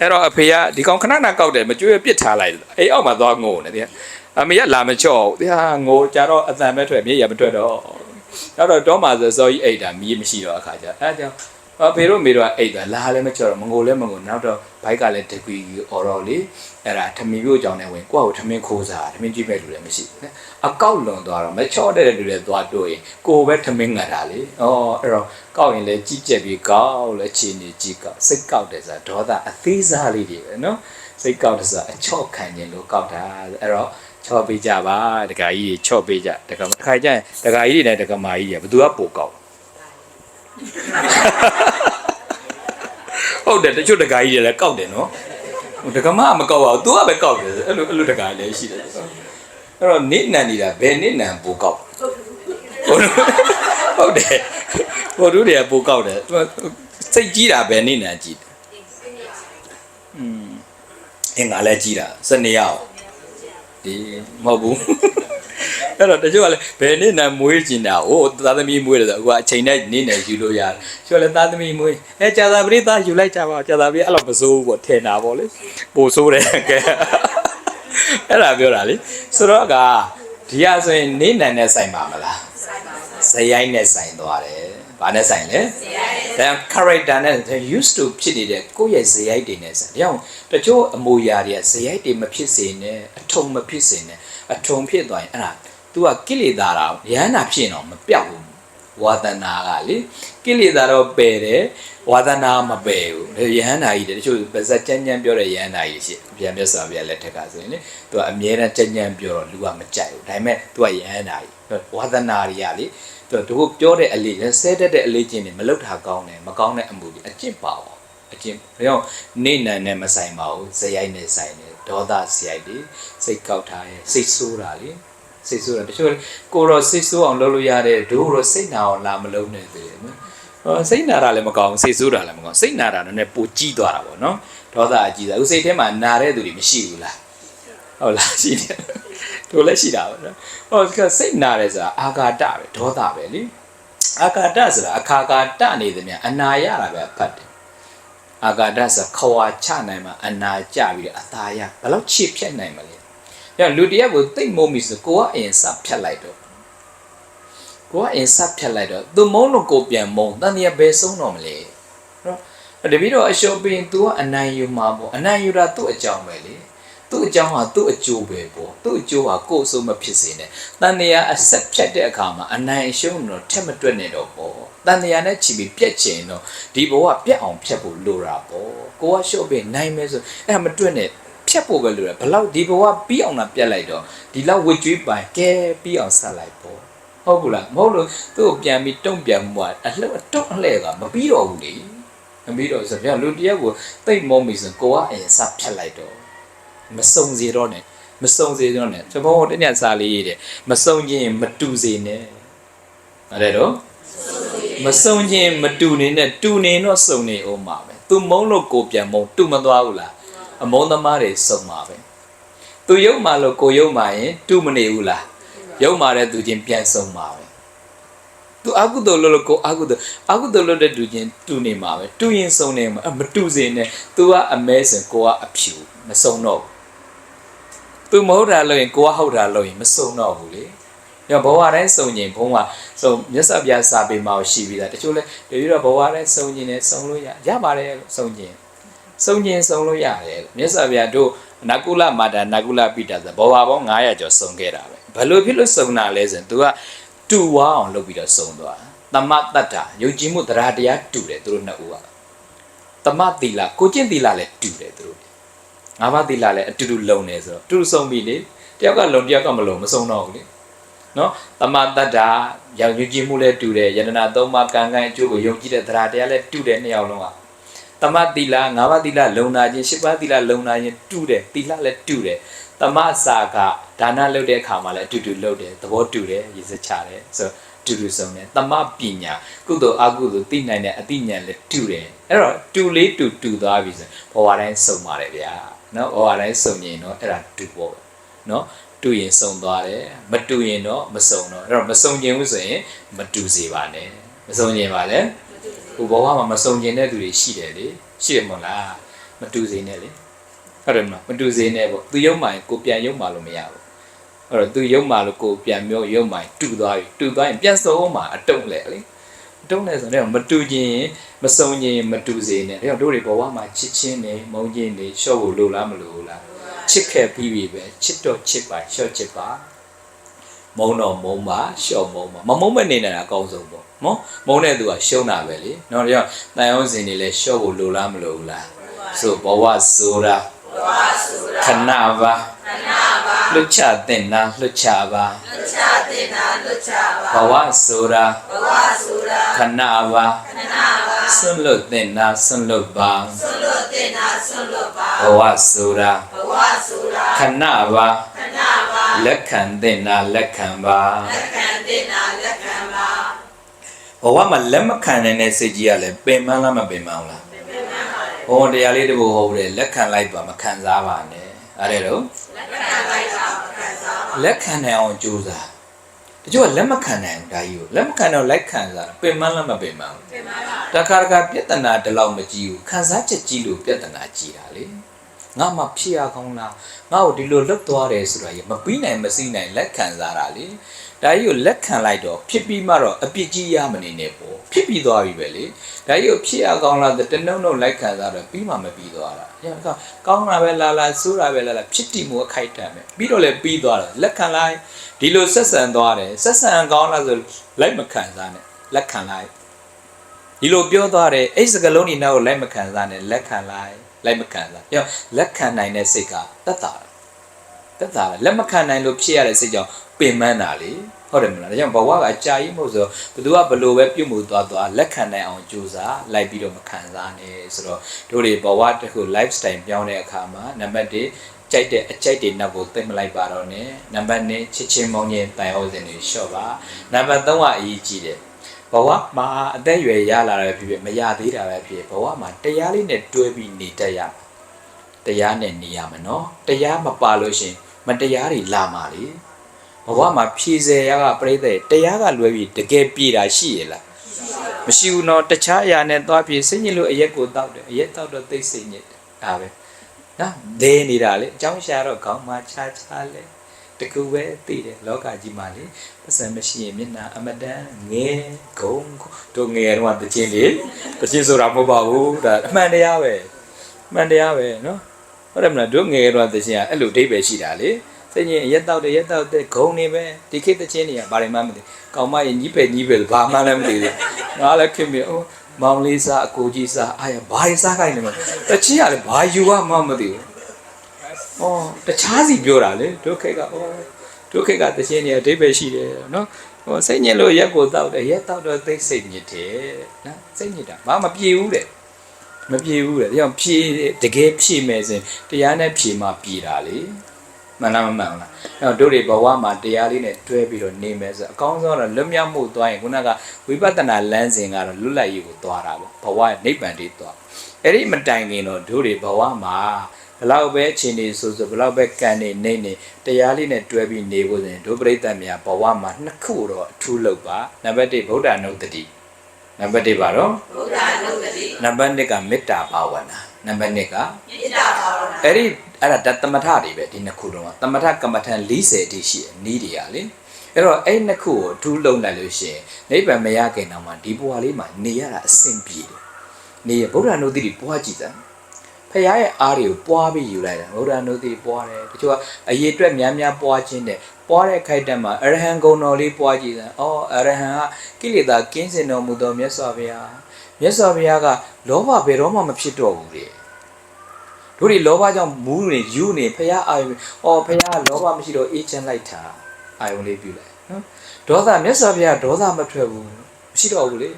အဲ့တော့အဖေကဒီကောင်ခဏခဏကောက်တယ်မကျွေးပစ်ထားလိုက်အိမ်အောက်မှာသွားငိုနေတယ်အမေကလာမချော့ဘူးဟာငိုကြတော့အတန်ပဲထွက်မြေရမထွက်တော့တော့မှဆိုစောကြီးအိတ်တာမီးမရှိတော့အခါကျအဲ့ကြောင့် ဖေတို့မေတို့ကအိတ်သွားလာလည်းမချော်တော့မငိုလည်းမငိုနောက်တော့ဘိုက်ကလည်းတကွီအော်တော့လေအဲ့ဒါထမင်းပြို့ကြောင်နဲ့ဝင်ကိုယ့်ကိုထမင်းခိုးစားထမင်းကြည့်မဲ့လူလည်းမရှိအကောက်လွန်သွားတော့မချော့တဲ့လူလည်းသွားတို့ရင်ကိုယ်ပဲထမင်းငတ်တာလေအဲ့တော့ကောက်ရင်လည်းကြီးကြက်ပြီးကောက်လည်းခြေနေကြီးကောက်စိတ်ကောက်တယ်ဆိုတာဒေါသအသေးစားလေးတွေပဲနော်စိတ်ကောက်တယ်ဆိုတာအချော့ခံခြင်းလို့ကောက်တာအဲ့တော့ချော့ပေးကြပါတခါကြီးတွေချော့ပေးကြတခါတစ်ခါကျရင်တခါကြီးတွေနဲ့တခါမာကြီးတွေဘယ်သူကပိုကောက်ဟုတ်တယ်တချို့တခါကြီးတွေလည်းကောက်တယ်နော်တခါမှမကောက်ပါဘူး तू ကပဲကောက်တယ်အဲ့လိုတခါလည်းရှိတယ်အဲ့တော့နစ်နံနေတာဘယ်နစ်နံပိုကောက်ဟုတ်တယ်ဟိုတို့တွေကပိုကောက်တယ်စိတ်ကြီးတာဘယ်နစ်နံကြီးအင်းငါလည်းကြီးတာစနေရအောင်ဒီမဟုတ်ဘူးအဲ့တော့တချို့ကလည်းဘယ်နေ့နဲ့မွေးကျင်တာဟိုသားသမီးမွေးတယ်ဆိုအခုအချိန်နဲ့နေ့နဲ့ယူလို့ရတယ်ကျို့လည်းသားသမီးမွေးကြာသာပရိသတ်ယူလိုက်ကြပါကြာသာပရိအဲ့လိုမစိုးဘူးပေါ့ထင်တာပေါ့လေပိုစိုးတယ်ကဲအဲ့ဒါပြောတာလေဆိုတော့ကဒီဟာဆိုရင်နေ့နဲ့ဆိုင်ပါမလားဇယိုင်းနဲ့ဆိုင်သွားတယ်ဘာနဲ့ဆိုင်လဲဒါ character နဲ့ used to ဖြစ်နေတဲ့ကိုယ့်ရဲ့ဇယိုက်တွေနဲ့ဆိုင်ဒါကြောင့်တချို့အမူအရာတွေကဇယိုက်တွေမဖြစ်စေနဲ့အထုံမဖြစ်စေနဲ့အထုံဖြစ်သွားရင်အဲ့ဒါ तू ကကိလေသာတာရဟန္တာဖြစ်တော့မပြောက်ဘူးဝါဒနာကလေကိလေသာတော့ပယ်တယ်ဝါဒနာမပယ်ဘူးရဟန္တာကြီးတချို့ပါဇက်ကြမ်းကြမ်းပြောတဲ့ရဟန္တာကြီးရှိပြန်မြတ်စွာဘုရားလက်ထက်ကဆိုရင်လေ तू ကအမြဲတမ်းကြမ်းကြမ်းပြောတော့လူကမကြိုက်ဘူးဒါပေမဲ့ तू ကရဟန္တာကြီးဝါဒနာတွေကလေတို့ပြောတဲ့အလေးဆဲတက်တဲ့အလေးချင်းတွေမလောက်တာကောင်းတယ်မကောင်းတဲ့အမှုတွေအကျင့်ပါအောင်အကျင့်ဒါကြောင့်နေနံနဲ့မဆိုင်ပါဘူးဇယိုက်နဲ့ဆိုင်တယ်ဒေါသဇယိုက်တွေစိတ်ကောက်ထားရဲ့စိတ်ဆိုးတာလေစိတ်ဆိုးတာတချို့ကိုတော့စိတ်ဆိုးအောင်လုပ်လို့ရတယ်တို့တော့စိတ်နာအောင်လာမလုံးနဲ့သေးတယ်နော်စိတ်နာတာလည်းမကောင်းစိတ်ဆိုးတာလည်းမကောင်းစိတ်နာတာနဲ့ပိုကြီးသွားတာပေါ့နော်ဒေါသအကြီးတာအခုစိတ်ထဲမှာနာတဲ့သူတွေမရှိဘူးလားဟုတ်လားရှိတယ်တို့လည်းရှိတာပဲနော်ဟောစိတ်နာတယ်ဆိုတာအာဃာတပဲဒေါသပဲလေအာဃာတဆိုတာအခါကာတနေသမျှအနာရတာပဲဖတ်တယ်အာဃာတဆိုခွာချနိုင်မှာအနာကြပြီးအသာရဘယ်လောက်ချစ်ဖြတ်နိုင်မလဲညလူတယောက်ကိုတိတ်မုံပြီဆိုကိုကအင်စဖြတ်လိုက်တော့သူမုံလို့ကိုပြန်မုံတန်ရဘယ်ဆုံးတော့မလဲနော်တပည့်တော်အလျှော်ပင် तू ကအနိုင်ယူမှာပေါ့အနိုင်ယူတာသူ့အကြောင်းပဲလေသူ့အကြောင်းဟာသူ့အကျိုးပဲပေါ့သူ့အကျိုးဟာကိုယ်အစိုးမဖြစ်စေနဲ့တန်တရားအဆက်ဖြတ်တဲ့အခါမှာအနိုင်အရှုံးတော့ထက်မတွက်နဲ့တော့ပေါ့တန်တရားနဲ့ချီပြီးပြက်ချင်တော့ဒီဘဝပြက်အောင်ဖြတ်ဖို့လိုတာပေါ့ကိုကရှော့ပြီးနိုင်မယ်ဆိုအဲ့ဒါမတွက်နဲ့ဖြတ်ဖို့ပဲလိုတာဘလောက်ဒီဘဝပြီးအောင်လာပြက်လိုက်တော့ဒီလောက်ဝစ်ကြွေးပိုင်ကဲပြီးအောင်ဆက်လိုက်ပေါ့ဟုတ်ဘူးလားမဟုတ်လို့သူ့ကိုပြန်ပြီးတုံ့ပြန်မှုကအလှတုံ့အလှဲ့ကမပြီးတော့ဘူးလေမပြီးတော့ဆိုပြန်လူတယောက်ကိုတိတ်မုံပြီဆိုကိုကအရင်ဆက်ဖြတ်လိုက်တော့မစုံစေတော့နဲ့ကျွန်တော်တညစားလေးတဲ့မစုံခြင်းမတူစေနဲ့အဲ့ဒါတော့မစုံခြင်းမတူနေနဲ့တူနေတော့စုံနေအောင်ပါပဲသူမုံလို့ကိုပြန်မုံတူမသွားဘူးလားအမုံသမားတွေစုံပါပဲသူယုံမှလို့ကိုယုံမှရင်တူမနေဘူးလားယုံမှတဲ့သူချင်းပြန်စုံပါပဲသူအကုသိုလ်လို့ကိုအကုသိုလ်လို့တဲ့သူချင်းတူနေမှာပဲတူရင်စုံနေမှာမတူစေနဲ့သူကအမဲစင်ကိုကအဖြူမစုံတော့သူမဟုတ်တာလို့ရင်ကိုကဟုတ်တာလို့ရင်မစုံတော့ဘူးလေညဘဝတိုင်းစုံရင်ဘုံကစုံမြတ်စွာဘုရားစာပေမှာရှိပြီးသားတချို့လဲတတိယဘဝတိုင်းစုံရင်လည်းစုံလို့ရပါတယ်စုံလို့ရတယ်မြတ်စွာဘုရားတို့နကုလမာတာနကုလပိတာဆိုဘဝပေါင်း900ကျော်စုံခဲ့တာပဲဘယ်လိုဖြစ်လို့စုံတာလဲဆိုရင်သူကတူဝါအောင်လုပ်ပြီးတော့စုံသွားသမတတ္တာယုံကြည်မှုတရားတရားတူတယ်သူတို့နှစ်ဦးကသမသီလကိုကျင့်သီလလည်းတူတယ်သူတို့ငါးပါးသီလလည်းအတူတူလုံနေဆိုတော့တူတူစုံပြီလေတယောက်ကလုံတယောက်ကမလုံမစုံတော့ဘူးလေနော်သမတတ္တာယုံကြည်မှုလည်းတူတယ်ယန္တနာ၃ပါးကံကံအကျိုးကိုယုံကြည်တဲ့တရားတရားလည်းတူတယ်နှစ်ယောက်လုံးကသမသီလငါးပါးသီလလုံနာခြင်း၈ပါးသီလလုံနာခြင်းတူတယ်သီလလည်းတူတယ်သမစာကဒါနလုပ်တဲ့အခါမှာလည်းအတူတူလုပ်တယ်သဘောတူတယ်ရည်စချတယ်ဆိုတူတူစုံတယ်သမပညာကုသိုလ်အကုသိုလ်သိနိုင်တဲ့အသိဉာဏ်လည်းတူတယ်အဲ့တော့တူလေးတူသွားပြီဆိုဘဝတိုင်းစုံပါတယ်ဗျာနော်ဘဝတိုင်းစုံရင်တော့အဲ့ဒါတူပေါ့နော်တူရင်စုံသွားတယ်မတူရင်တော့မစုံတော့အဲ့တော့မစုံခြင်းဘူးဆိုရင်မတူစေပါနဲ့မစုံခြင်းပါလေဟိုဘဝမှာမစုံခြင်းတဲ့သူတွေရှိတယ်လေရှိတယ်မဟုတ်လားမတူစေနဲ့လေဟုတ်တယ်မလားမတူစေနဲ့ပေါ့သူယုံမှရင်ကိုပြန်ယုံမှလို့မရဘူးအဲ့တော့သူယုံမှလို့ကိုပြန်မျိုးယုံမှရင်တူသွားပြီတူသွားရင်ပြန်စုံမှအတုံးလေလေ တုံးနေဆိုတော့မတူခြင်းမစုံခြင်းမတူစေနဲ့ဒါကြောင့်တို့တွေဘဝမှာချစ်ချင်းနဲ့မုန်းခြင်းနဲ့ရှော့ဖို့လိုလားမလိုလားချစ်ခဲ့ပြီးပြီပဲချစ်တော့ချစ်ပါရှော့ချစ်ပါမုန်းတော့မုန်းပါရှော့မုန်းပါမမုန်းမနေနဲ့အကောင်းဆုံးပေါ့နော်မုန်းတဲ့သူကရှုံးတာပဲလေနော်ဒါကြောင့်တန်အောင်စင်နေလဲရှော့ဖို့လိုလားမလိုဘူးလားဆိုဘဝဆိုတာခဏပါလွတ်ချတဲ့နာလွတ်ချပါဘဝဆိုတာခဏပါဆွလွတ်တဲ့နာဆွလွတ်ပါဘဝဆိုတာခဏပါလက်ခံတဲ့နာလက်ခံပါဘဝမှာလက်မခံနိုင်တဲ့စိတ်ကြီးကလည်းပင်မလားမပင်မလားဟောတရားလေးတဘူဟုတ်တယ်လက်ခံလိုက်ပါမခံစားပါနဲ့အဲ့ဒါတော့လက်ခံနိုင်အောင်ကြိုးစားတချို့ကလက်မခံနိုင်ဘူးဒါကြီးကိုလက်မခံတော့လိုက်ခံစားပင်မလားမပင်မဘူးတခါတခါပြဿနာတလောက်မကြည့်ဘူးခံစားချက်ကြည့်လို့ပြဿနာကြည့်တာလေငါမှဖြစ်ရကောင်းလားငါ့ကိုဒီလိုလွတ်သွားတယ်ဆိုတာကြီးမပြီးနိုင်မစီးနိုင်လက်ခံစားတာလေဒါကြီးကိုလက်ခံလိုက်တော့ဖြစ်ပြီးမှတော့အပြစ်ကြီးရမနေနဲ့ပေါ့ဖြစ်ပြီးသွားပြီပဲလေဒါကြီးကိုဖြစ်ရကောင်းလားတနှုံနှုံလိုက်ခံစားတော့ပြီးမှမပြီးသွားတာညကောင်းတာပဲလာဆိုးတာပဲလာဖြစ်တည်မှုအခိုက်တံပဲပြီးတော့လည်းပြီးသွားတယ်လက်ခံလိုက်ဒီလိုဆက်ဆံသွားတယ်ဆက်ဆံကောင်းလားဆိုလိုက်မခံစားနဲ့လက်ခံလိုက်ဒီလိုပြောသွားတယ်အဲ့စကလုံးဒီနောက်ကိုလိုက်မခံစားနဲ့လက်ခံလိုက်မခံစားညလက်ခံနိုင်တဲ့စိတ်ကတက်တာလက်မခံနိုင်လို့ဖြစ်ရတဲ့စိတ်ကြောင့်ပင်ပန်းတာလေဟုတ်တယ်မလားဒါကြောင့်ဘဝကအကြာကြီးမဟုတ်ဆိုဘသူကဘလို့ပဲပြုတ်မှုသွားလက်ခံနိုင်အောင်ကြိုးစားလိုက်ပြီးတော့မခံစားနဲ့ဆိုတော့တို့တွေဘဝတစ်ခု lifestyle ပြောင်းတဲ့အခါမှာနံပါတ်1ကြိုက်တဲ့အကြိုက်တွေနောက်ကိုသိမလိုက်ပါတော့နဲ့နံပါတ်2ချစ်ချင်းမောင်းခြင်းတိုင်အောင်စဉ်တွေလျှော့ပါနံပါတ်3ကအရေးကြီးတယ်ဘဝမှာအသက်အရွယ်ရလာတာပဲဖြစ်ဖြစ်မရသေးတာပဲဖြစ်ဖြစ်ဘဝမှာတရားလေးနဲ့တွဲပြီးနေတတ်ရမှာတရားနဲ့နေရမှာနော်တရားမပါလို့ရှင်မတရားတွေလာမှာလေဘဝမှာဖြည့်စေရကပြိဿတရားကလွယ်ပြီးတကယ်ပြေတာရှိရလားမရှိဘူးနော်တခြားအရာနဲ့သွားပြေစိတ်ညစ်လို့အရက်ကိုတောက်တယ်အရက်တောက်တော့သိစိတ်ညစ်တယ်ဒါပဲနော်ဒဲနေတာလေအကြောင်းရှာတော့ခေါင်းမှာခြားလေတကူပဲသိတယ်လောကကြီးမှာလေပတ်စံမရှိရင်မျက်နှာအမတန်ငဲဂုံတို့ငယ်တော့တချင်းလေတချင်းဆိုတာမဟုတ်ပါဘူးဒါအမှန်တရားပဲနော်ဟုတ်တယ်မလားတို့ငယ်တော့တချင်းကအဲ့လိုအဓိပ္ပာယ်ရှိတာလေစိတ်ညစ်ရက်တောက်တဲ့ဂုံနေပဲဒီခေတ်တချင်းတွေကဘာတွေမှမသိကောင်မရင်ညီးပဲဘာမှလည်းမသိဘူးငါလည်းခင်ဗျမောင်လေးစားအကိုကြီးစားအာရဘာတွေစားခိုင်းနေမှာတချင်းကလည်းဘာယူမှမသိဘူးတခြားစီပြောတာလေဒုက္ခကတချင်းတွေအဓိပ္ပာယ်ရှိတယ်နော်စိတ်ညစ်လို့ရက်ကိုတောက်တယ်ရက်တောက်တော့သိစိတ်ညစ်တယ်နော်စိတ်ညစ်တာဘာမပြေဘူးတဲ့ဒါကြောင့်ဖြေတကယ်ဖြေမယ်ဆိုရင်တရားနဲ့ဖြေမှပြေတာလေမှန်လားမမှန်လားအဲ့တော့တို့တွေဘဝမှာတရားလေးနဲ့တွဲပြီးတော့နေမယ်ဆိုအကောင်းဆုံးတော့လွတ်မြောက်မှုသွားရင်ခုနကဝိပဿနာလမ်းစဉ်ကတော့လွတ်လပ်ရေးကိုသွားတာပေါ့ဘဝရဲ့နိဗ္ဗာန်တွေသွားအဲ့ဒီမတိုင်ခင်တော့တို့တွေဘဝမှာဘလောက်ပဲအချိန်နေဆိုဘလောက်ပဲကံနေတရားလေးနဲ့တွဲပြီးနေဖို့ဆိုရင်တို့ပြိဿများဘဝမှာနှစ်ခုတော့အထူးလုပ်ပါနံပါတ်1ဗုဒ္ဓနုတ္တိနံပါတ်1ပါတော့ဗုဒ္ဓနုတ္တိနံပါတ်2ကမေတ္တာဘာဝနာနံပါတ်2ကမေတ္တာဘာဝနာအဲ့ဒါသမထတွေပဲဒီနှစ်ခုလုံးကသမထကမ္မထန်40အထိရှိတယ်နီးတွေရလေအဲ့တော့အဲ့နှစ်ခုကိုအထူးလုံးလိုက်လို့ရှိရင်နိဗ္ဗာန်မရခင်တော့မှဒီဘဝလေးမှာနေရတာအဆင်ပြေတယ်နေရဗုဒ္ဓနုတ္တိပွားကြည့်စမ်းဖခင်ရဲ့အားတွေကိုပွားပြီးယူလိုက်တာဗုဒ္ဓနုတ္တိပွားတယ်တချို့ကအရေးအတွက်များပွားခြင်းတဲ့ပွားတဲ့ခိုက်တံမှာအရဟံဂုဏ်တော်လေးပွားကြည့်စမ်းအရဟံကကိလေသာကင်းစင်တော်မူသောမြတ်စွာဘုရားကလောဘဘယ်တော့မှမဖြစ်တော့ဘူးလေတို့ဒီလောဘကြောင့်မူးနေယူနေဖခင်အာယုဖခင်ကလောဘမရှိတော့အေးချမ်းလိုက်တာအာယုလေးပြုလိုက်နော်ဒေါသမြတ်စွာဘုရားဒေါသမထွက်ဘူးမရှိတော့ဘူးလေ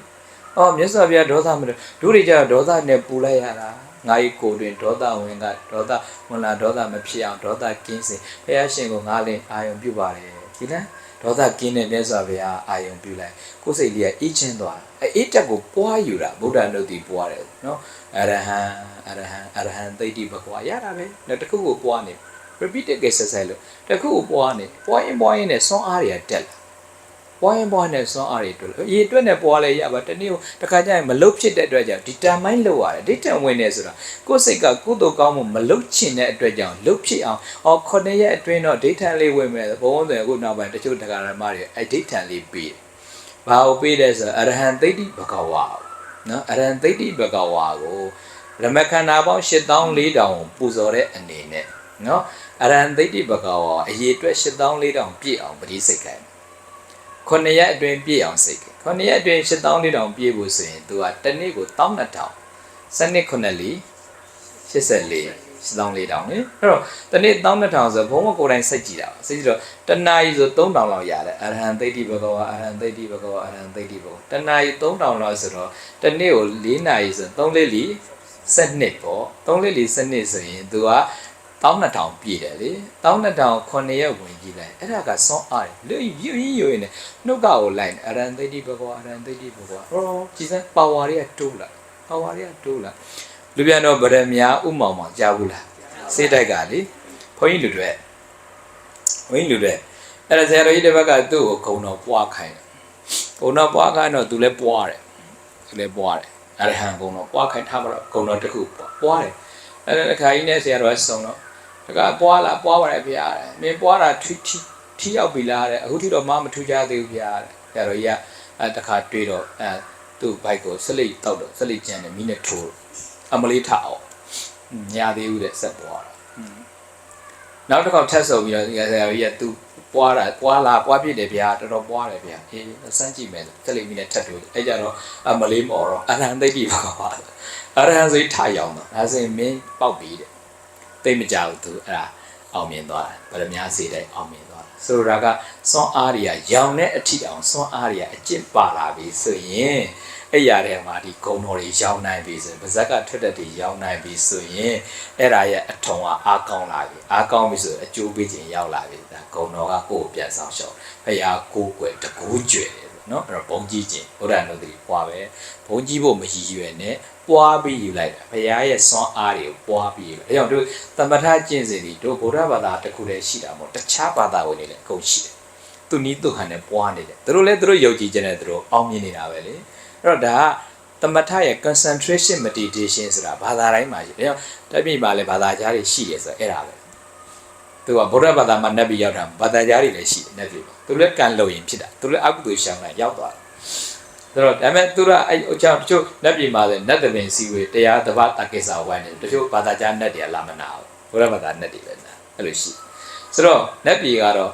မြတ်စွာဘုရားဒေါသမထွက်တို့တွေကြတော့ဒေါသနဲ့ပူလိုက်ရတာငါ့ကိုယ်တွင်ဒေါသဝင်ကဒေါသဝင်လာဒေါသမဖြစ်အောင်ဒေါသကင်းစင်ဖခင်ရှင်ကိုငါလည်းအာယုပြုပါတယ်ဒီလားဒေါသကင်းတဲ့မြတ်စွာဘုရားအာယုပြုလိုက်ကိုယ်စိတ်လေးကအေးချမ်းသွားအေးတက်ကိုပွားယူတာဗုဒ္ဓနုတ္တိပွားတယ်နော်အရဟံသိတိဘဂဝါရတာပဲတခုကိုပွားနေ repeated exercise လို့တခုကိုပွားရင်နဲ့စွမ်းအားတွေကတက်လာပွားရင်နဲ့စွမ်းအားတွေတွေ့လို့ရေအတွက်နဲ့ပွားလဲရပါတနေ့ကိုတစ်ခါကျရင်မလုတ်ဖြစ်တဲ့အတွက်ကြောင့် determine လုပ်ရတယ် determine ဝင်နေဆိုတာကိုယ်စိတ်ကကုသိုလ်ကောင်းမှုမလုတ်ချင်တဲ့အတွက်ကြောင့်လုတ်ဖြစ်အောင်9ရက်အတွင်းတော့ determine လေးဝင်မယ်ဘုံဆိုရင်အခုနောက်ပိုင်းတချို့တရားဓမ္မတွေအဲ့ determine လေးပြီးမ ဘာကိုပေးတယ်ဆိုအရဟံသိတ္တိဘဂဝါနော်အရဟံသိတ္တိဘဂဝါကိုရမခန္ဓာပေါင်း8400ပူဇော်တဲ့အနေနဲ့နော်အရဟံသိတ္တိဘဂဝါအရေးအတွက်8400ပြည့်အောင်ပရိစိတ်ခိုင်း9ရက်အတွင်းပြည့်အောင်စိတ်9ရက်အတွင်း8400ပြည့်ဖို့ဆိုရင်သူကတစ်နေ့ကို12000စနစ်9လီ84 14000လေအဲ့တော့တနေ့12000ဆိုဘုံမကိုယ်တိုင်စိတ်ကြည့်တာစိတ်ကြည့်တော့တနာရီဆို3000လောက်ရတယ်အရဟံသိတ္တိဘဂဝါအရဟံသိတ္တိဘဂဝါအရဟံသိတ္တိဘဂဝါတနာရီ3000လောက်ဆိုတော့တနေ့ကို4နာရီဆို3လေးလီ12ပေါ့3လေးလီ12ဆိုရင်သူက12000ပြည့်တယ်လေ12000 9ရက်ဝင်ကြည့်လိုက်အဲ့ဒါကစွန့်အားလေရွရွနေနှုတ်ကကိုလိုက်အရဟံသိတ္တိဘဂဝါအရဟံသိတ္တိဘဂဝါဟောကြည်စမ်းပါဝါတွေကတိုးလာပါဝါတွေကတိုးလာလူပြန်တော့ဗရမညာဥမောင်မောင်ကြားဘူးလားစေးတိုက်ကလေဘုန်းကြီးလူတွေအဲ့ဒါဆရာတော်ကြီးတစ်ဘက်ကသူ့ကိုဂုံတော်ပွားခိုင်းတယ်ဂုံတော်ပွားခိုင်းတော့သူလည်းပွားတယ်အရဟံဂုံတော်ပွားခိုင်းထားမှာတော့ဂုံတော်တစ်ခုပွားတယ်အဲ့ဒါတစ်ခါကြီးနဲ့ဆရာတော်ကစုံတော့တကပွားလားပွားပါတယ်ဗျာတဲ့မင်းပွားတာထီရောက်ပြီလားတဲ့အခုထိတော့မထူးကြသေးဘူးဗျာတဲ့ဆရာတော်ကြီးကတခါတွေးတော့သူ့ဘိုက်ကိုဆက်လိတ်တောက်တော့ဆက်လိတ်ကျန်တယ်မိနဲ့ထိုးအမလေးထအောင်ညာသေးဘူးတဲ့ဆက်ပွားတာနောက်တစ်ခေါက်ထပ်ဆုံပြီးတော့ဆရာကြီးကသူပွားပြည့်တယ်ဗျာတော်တော်ပွားတယ်ဗျာအေးစမ်းကြည့်မယ်ဆက်လိတ်မိနဲ့ထပ်ထိုးအဲ့ကြတော့အမလေးမော်တော့အရဟံသိတ္တိပါပါအရဟံစိတ်ထရောက်တော့ဒါဆိုရင်မင်းပေါက်ပြီတဲ့သိမကြောက်သူအဲ့ဒါအောင်မြင်သွားတယ်ဗရမ ्या စေတဲ့အောင်မြင်သွားတယ်ဆိုတော့ကစွန့်အားတွေကရောင်တဲ့အထီအောင်စွန့်အားတွေကအကျင့်ပါလာပြီဆိုရင်အဲ့ရတဲ့မှာဒီဂုံတော်တွေရောင်းနိုင်ပြီဆိုရင်ဗဇက်ကထွက်တဲ့တွေရောင်းနိုင်ပြီဆိုရင်အဲ့ဒါရဲ့အထုံကအားကောင်းလာပြီအားကောင်းပြီဆိုအကျိုးပေးခြင်းရောက်လာပြီဒါဂုံတော်ကကိုယ်ပြန်ဆောင်ရှောက်ဖရာကိုယ်ွယ်တကူးကျွယ်တယ်နော်အဲ့တော့ဘုံကြီးခြင်းဘုရားနုတိပွားပဲဘုံကြီးဖို့မရည်ရွယ်နဲ့ပွားပြီးယူလိုက်တာဘုရားရဲ့စွမ်းအားတွေကိုပွားပြီးယူလိုက်အဲကြောင့်တို့သမထကျင့်စဉ်တွေတို့ဗုဒ္ဓဘာသာတစ်ခုတည်းရှိတာမဟုတ်တခြားဘာသာဝင်တွေလည်းအကုန်ရှိတယ်သူနီးသူဟန်နဲ့ပွားနေတယ်တို့လည်းတို့ယုံကြည်ခြင်းနဲ့တို့အောင်မြင်နေတာပဲလေအဲ့တော့ဒါကသမထရဲ့ concentration meditation ဆိုတာဘာသာတိုင်းမှာရှိတယ်။တက်ပြီပါလေဘာသာကြားတွေရှိတယ်ဆိုတော့အဲ့ဒါပဲ။သူကဗုဒ္ဓဘာသာမှာနတ်ပြည်ရောက်တာဘာသာကြားတွေလည်းရှိတယ်နတ်ပြည်။သူလည်းကံလို့ရင်ဖြစ်တာ။သူလည်းအကုသိုလ်ရှောင်လိုက်ရောက်သွားတယ်။ဒါတော့ဒါပေမဲ့သူကအဲ့အကြောင်းတချို့နတ်ပြည်မှာလည်းနတ်သမင်စီဝေတရားတပတ်တကိစ္စဝိုင်းနေတချို့ဘာသာကြားနတ်တွေလာမနာဘူး။ဗုဒ္ဓဘာသာနတ်တွေပဲနာ။အဲ့လိုရှိ။ဆိုတော့နတ်ပြည်ကတော့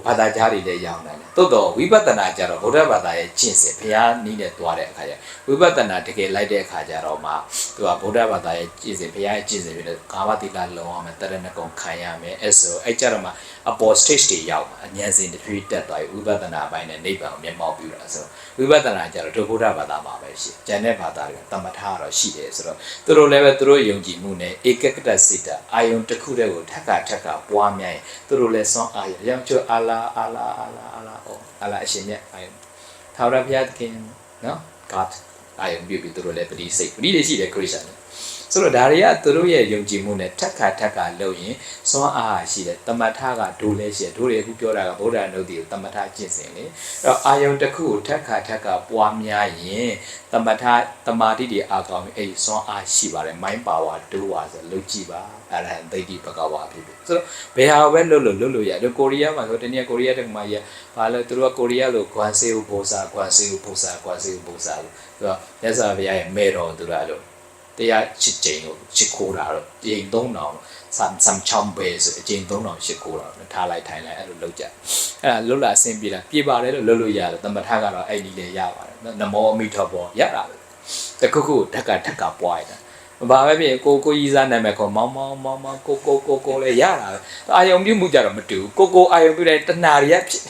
ဘာသာကြားတွေလည်းရောင်းနိုင်တယ်တိုးတော့ဝိပဿနာကြတော့ဗုဒ္ဓဘာသာရဲ့ကျင့်စဉ်ဘုရားနည်းနဲ့တွားတဲ့အခါကျဝိပဿနာတကယ်လိုက်တဲ့အခါကျတော့မှသူကဗုဒ္ဓဘာသာရဲ့ကျင့်စဉ်ဘုရားရဲ့ကျင့်စဉ်ပြီးတော့ကာမတိလလုံးအောင်မယ်တရဏဂုံခံရမယ်အဲ့ဆိုအဲ့ကြတော့မှအပေါ် stage တွေရောက်အဉာဏ်စဉ်တစ်ဖြည်းတက်သွားပြီဝိပဿနာပိုင်းနဲ့နိဗ္ဗာန်ကိုမျက်မှောက်ပြုတာဆိုဝိပဿနာကြတော့ဒုဗုဒ္ဓဘာသာမှာပဲရှိကျန်တဲ့ဘာသာတွေတမထကတော့ရှိတယ်ဆိုတော့သူတို့လည်းပဲသူတို့ယုံကြည်မှုနဲ့ဧကကတစိတ်အာယုံတစ်ခုတည်းကိုထက်ကပွားများရင်သူတို့လည်းစွန့်အားရရောင်ချိုအာလာအလာအရှင်မြတ်အာယုံထာဝရဘုရားသခင်နော် God အာယုံပြုပြီးသူတို့လည်းပရိစိတ်ပရိတွေရှိတယ်ခရစ်ယာန်ဆိုတော့ဒါတွေကသူတို့ရဲ့ယုံကြည်မှုနဲ့ထက်ကလုပ်ရင်စွမ်းအားရှိတယ်တမထကဒိုးလဲရှိတယ်ဒိုးတွေအခုပြောတာကဗုဒ္ဓနုတ်တိကိုတမထကျင့်စဉ်လေအဲ့တော့အာယုံတစ်ခုကိုထက်ကပွားများရင်တမထတမာတိတွေအားကောင်းရင်အဲ့စွမ်းအားရှိပါတယ် mind power ဒိုးပါဆိုလုပ်ကြည့်ပါအရဟံသိတ္တိဘဂဝါဖြစ်ဖြစ်ဆိုတော့ဘယ်ဟာပဲလုပ်လို့ရတယ်ကိုရီးယားမှာဆိုတနည်းကိုရီးယားတက္ကမကြီးဘာလဲသူတို့ကကိုရီးယားလို့ဂွမ်ဆေးဘူစာသူကမြတ်စွာဘုရားရဲ့မေတော်သူကလို့တရားချစ်ချိန်ကိုချစ်ခိုးတာတော့ချိန်3000ဆမ်ချောင်းပဲဆိုအချိန်3000ချစ်ခိုးတာထားလိုက်ထိုင်လိုက်အဲ့လိုလုပ်ကြအဲ့ဒါလွတ်လာအဆင်ပြေလားပြေပါတယ်လို့လုပ်လို့ရတယ်တမထကတော့အဲ့ဒီလေရပါတယ်နမောအမိထောပေါ်ရတာပဲတခုဓက်ကပွားရတာဘာပဲဖြစ်ကိုကြီးစားနာမည်ခေါ်မောင်းကိုလည်းရတာပဲအာယုံပြုမှုကြတော့မတူဘူးကိုအာယုံပြုတဲ့တဏှာတွေရဖြစ်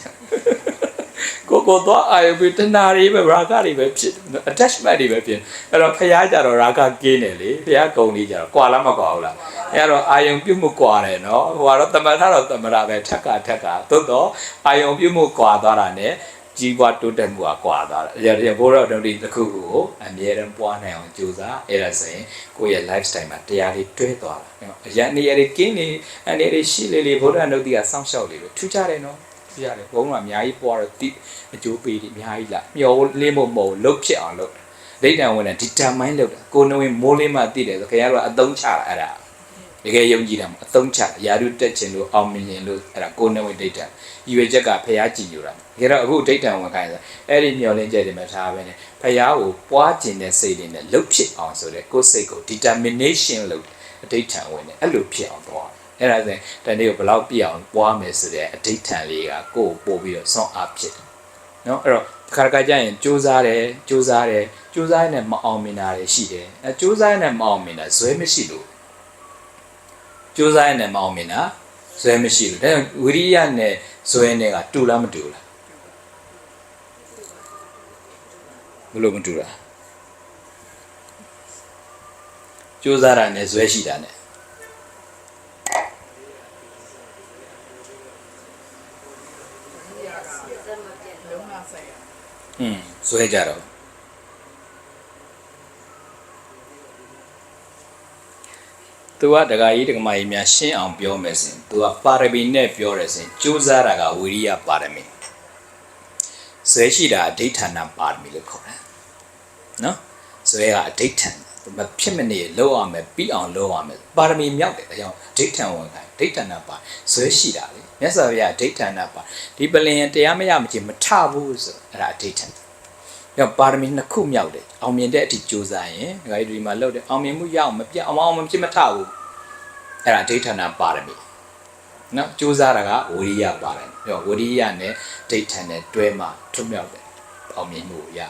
ကိုတော့အာယုံပြုတဏှာတွေပဲရာဂတွေပဲဖြစ် attachment တွေပဲဖြစ်အဲ့တော့ဖះကြတော့ရာဂကင်းတယ်လေဖះကုံလေးကြတော့ကွာလားမကွာဘူးလားအဲ့တော့အာယုံပြုမှုကွာတယ်နော်ဟိုကတော့တမထတော့တမထပဲထက်ကသို့တော့အာယုံပြုမှုကွာသွားတာ ਨੇ ကြီးပွားတိုးတက်မှုကကွာသွားတယ်။ဘိုးတော်တို့ဒီတစ်ခုကိုအမြဲတမ်းပွားနိုင်အောင်ကြိုးစားအဲ့ဒါဆိုရင်ကိုယ့်ရဲ့ lifestyle မှာတရားတွေတွဲသွားတာ။အရန်နေရာတွေကင်းနေအနေတွေရှိလေဘိုးတော်တို့ဒီကစောင့်ရှောက်လေလို့ထူးခြားတယ်နော်။ထူးခြားတယ်။ဘုံကအများကြီးပွားတော့တိအကျိုးပေးတယ်အများကြီးလား။မျောလင်းဖို့မဟုတ်လုတ်ဖြစ်အောင်လုပ်ဒိဋ္ဌံဝင်တဲ့ determine လုပ်တာကိုနှဝင်မိုးလင်းမှသိတယ်ဆိုခင်ဗျားတို့ကအသုံးချတာအဲ့ဒါ တကယ်ယုံကြည်တာအသုံးချယာရုတက်ခြင်းလို့အောင်မြင်ခြင်းလို့အဲ့ဒါကိုယ်နဲ့ဝင်ဒိဋ္ဌံဤဝေချက်ကဖျားကြည်ညိုတာတကယ်တော့အခုဒိဋ္ဌံဝင်ခိုင်းဆိုအဲ့ဒီမျောလင်းချက်တွေမှာထားပဲနဲ့ဖျားကိုပွားခြင်းတဲ့စိတ်တွေနဲ့လှုပ်ဖြစ်အောင်ဆိုတဲ့ကိုယ်စိတ်ကို determination လို့အဒိဋ္ဌံဝင်တယ်အဲ့လိုဖြစ်အောင်သွားအဲ့ဒါဆိုရင်တနေ့ကိုဘယ်လောက်ပြည့်အောင်ပွားမယ်ဆိုတဲ့အဒိဋ္ဌံလေးကကိုယ်ပို့ပြီးတော့ဆွမ်းအားဖြစ်တယ်နော်အဲ့တော့ခါကြရင်စူးစမ်းနဲ့မအောင်မြင်တာတွေရှိတယ်အဲစူးစမ်းနဲ့မအောင်မြင်တာဇွဲမရှိလို့စူးစမ်းနဲ့မအောင်မြင်တာဇွဲမရှိလို့ဒါဝိရိယနဲ့ဇွဲနဲ့ကတူလားမတူလားဘယ်လိုမတူလားစူးစမ်းတာနဲ့ဇွဲရှိတာနဲ့ဇွဲကြတော့သူကဒကာကြီးဒကာမကြီးများရှင်းအောင်ပြောမယ်စဉ်သူကပါရမီနဲ့ပြောရစဉ်ကြိုးစားတာကဝိရိယပါရမီဇွဲရှိတာအဋ္ဌာဏပါရမီလို့ခေါ်တယ်နော်ဇွဲကအဋ္ဌာဏမဖြစ်မနေလောက်အောင်မယ်ပြီးအောင်လောက်အောင်မယ်ပါရမီမြောက်တယ်အကြောင်းအဋ္ဌာဏဝင်ခိုင်းအဋ္ဌာဏပါဇွဲရှိတာလေမြတ်စွာဘုရားအဋ္ဌာဏပါဒီပလင်တရားမရမချင်းမထဘူးဆိုအဲ့ဒါအဋ္ဌာဏရောပါရမီနှစ်ခုမြောက်တယ်အောင်မြင်တဲ့အထိကြိုးစားရင်ဒကာကြီးဒီမှာလောက်တယ်အောင်မြင်မှုရအောင်မပြတ်အောင်မဖြစ်မထဘူးအဲ့ဒါအဋ္ဌာဏပါရမီနော်ကြိုးစားတာကဝိရိယပါရမီရောဝိရိယနဲ့အဋ္ဌာဏနဲ့တွဲမှထွတ်မြောက်တယ်အောင်မြင်မှုရ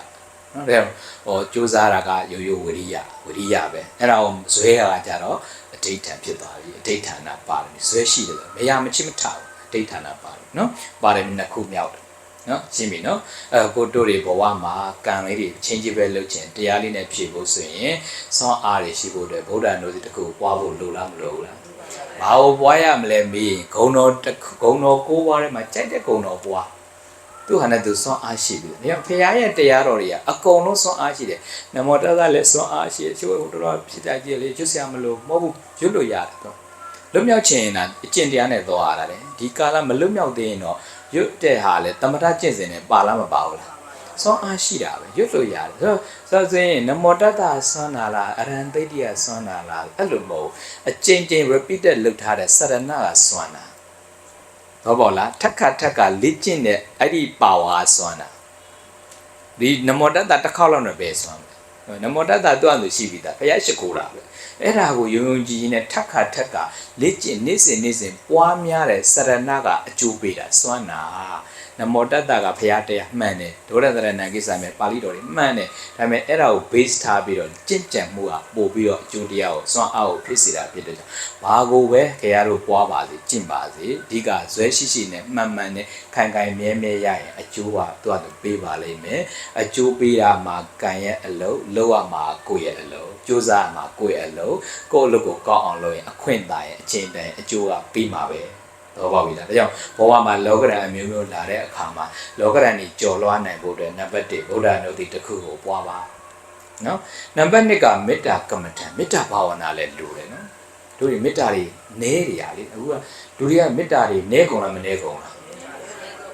နော်ဒါဟောကြိုးစားတာကရိုးရိုးဝိရိယပဲအဲ့ဒါကိုဇွဲကကြတော့အဋ္ဌာဏဖြစ်သွားပြီအဋ္ဌာဏပါရမီဇွဲရှိတယ်မရမချင်းမထဘူးအဋ္ဌာဏပါရမီနော်ပါရမီနှစ်ခုမြောက်တယ်နော်ရှင်းပြီနော်ကိုတို့တွေဘဝမှာကံလေးတွေချင်းချင်းပဲလုပ်ချင်တရားလေးနဲ့ဖြည့်ဖို့ဆိုရင်စောင်းအားတွေရှိဖို့အတွက်ဗုဒ္ဓနုစီတခုပွားဖို့လိုလားမလိုဘူးလားဘာလို့ပွားရမလဲမေးဂုံတော်ကိုးပွားထဲမှာကြိုက်တဲ့ဂုံတော်ပွားသူဟာနဲ့သူစောင်းအားရှိပြီ။ဒါဖရာရဲ့တရားတော်တွေကအကုန်လုံးစောင်းအားရှိတယ်။နမောတသလည်းစောင်းအားရှိတယ်။ချိုးတော်ဖြစ်ကြကြလေကျွတ်ဆရာမလို့မဟုတ်ဘူးကျွတ်လို့ရတယ်တော့။လွတ်မြောက်ခြင်းတာအကျင့်တရားနဲ့သွားရတာလေ။ဒီကာလမလွတ်မြောက်သေးရင်တော့ရွတ်တဲ့ဟာလေတမထကျင့်စဉ်နဲ့ပါလားမပါဘူးလားစောအားရှိတာပဲရွတ်လို့ရတယ်ဆိုရင်နမောတတဆွမ်းတာလားအရဟံသိတ္တိယဆွမ်းတာလားအဲ့လိုမဟုတ်အကျင့် repeated လုပ်ထားတဲ့စရဏကဆွမ်းတာတော့ပေါ့လားထက်ကလေ့ကျင့်တဲ့အဲ့ဒီပါဝါဆွမ်းတာဒီနမောတတတစ်ခေါက်လောက်နဲ့ပဲဆွမ်းတယ်နမောတတသူ့အတူရှိပြီသားဘုရားရှိခိုးတာပဲအဲ့ဒါကိုယုံကြည်နဲ့ထက်ကလေ့ကျင့်နေ့စဉ်ပွားများတဲ့စရဏကအကျိုးပေးတာစွမ်းနာနမောတတကဘုရားတရားမှန်တယ်ဒုရသရဏကိစ္စမဲ့ပါဠိတော်တွေမှန်တယ်ဒါပေမဲ့အဲ့ဒါကို base ထားပြီးတော့ကြင့်ကြံမှုကပို့ပြီးတော့အကျိုးတရားကိုစွမ်းအားကိုဖြစ်စေတာဖြစ်တဲ့ကြောင့်ဘာကိုပဲခင်ဗျားတို့ပွားပါစေကျင့်ပါစေဒီကဇွဲရှိနဲ့မှန်နဲ့ခိုင်မြဲရရင်အကျိုးကသူ့အတူပေးပါလိမ့်မယ်အကျိုးပေးတာမှာကံရဲ့အလုပ်လုပ်ရမှာကိုယ့်ရဲ့အလုပ်ကြိုးစားမှာကိုယ့်ရဲ့အလုပ်ကိုယ့်အလုပ်ကိုကောင်းအောင်လုပ်ရင်အခွင့်အရေးအချိန်တန်အကျိုးကပြီးမှာပဲတော့ပါပြီလားဒါကြောင့်ဘဝမှာလောကရန်အမျိုးမျိုးလာတဲ့အခါမှာလောကရန်ကြီးကြော်လွှားနိုင်ဖို့အတွက်နံပါတ်1ဗုဒ္ဓနုတိတစ်ခုကိုပွားပါနော်နံပါတ်2ကမေတ္တာကမ္မထံမေတ္တာဘာဝနာလည်းလိုတယ်နော်တို့ဒီမေတ္တာတွေနည်းနေရလေအခုကလူတွေကမေတ္တာတွေနည်းကုန်လားမနည်းကုန်လား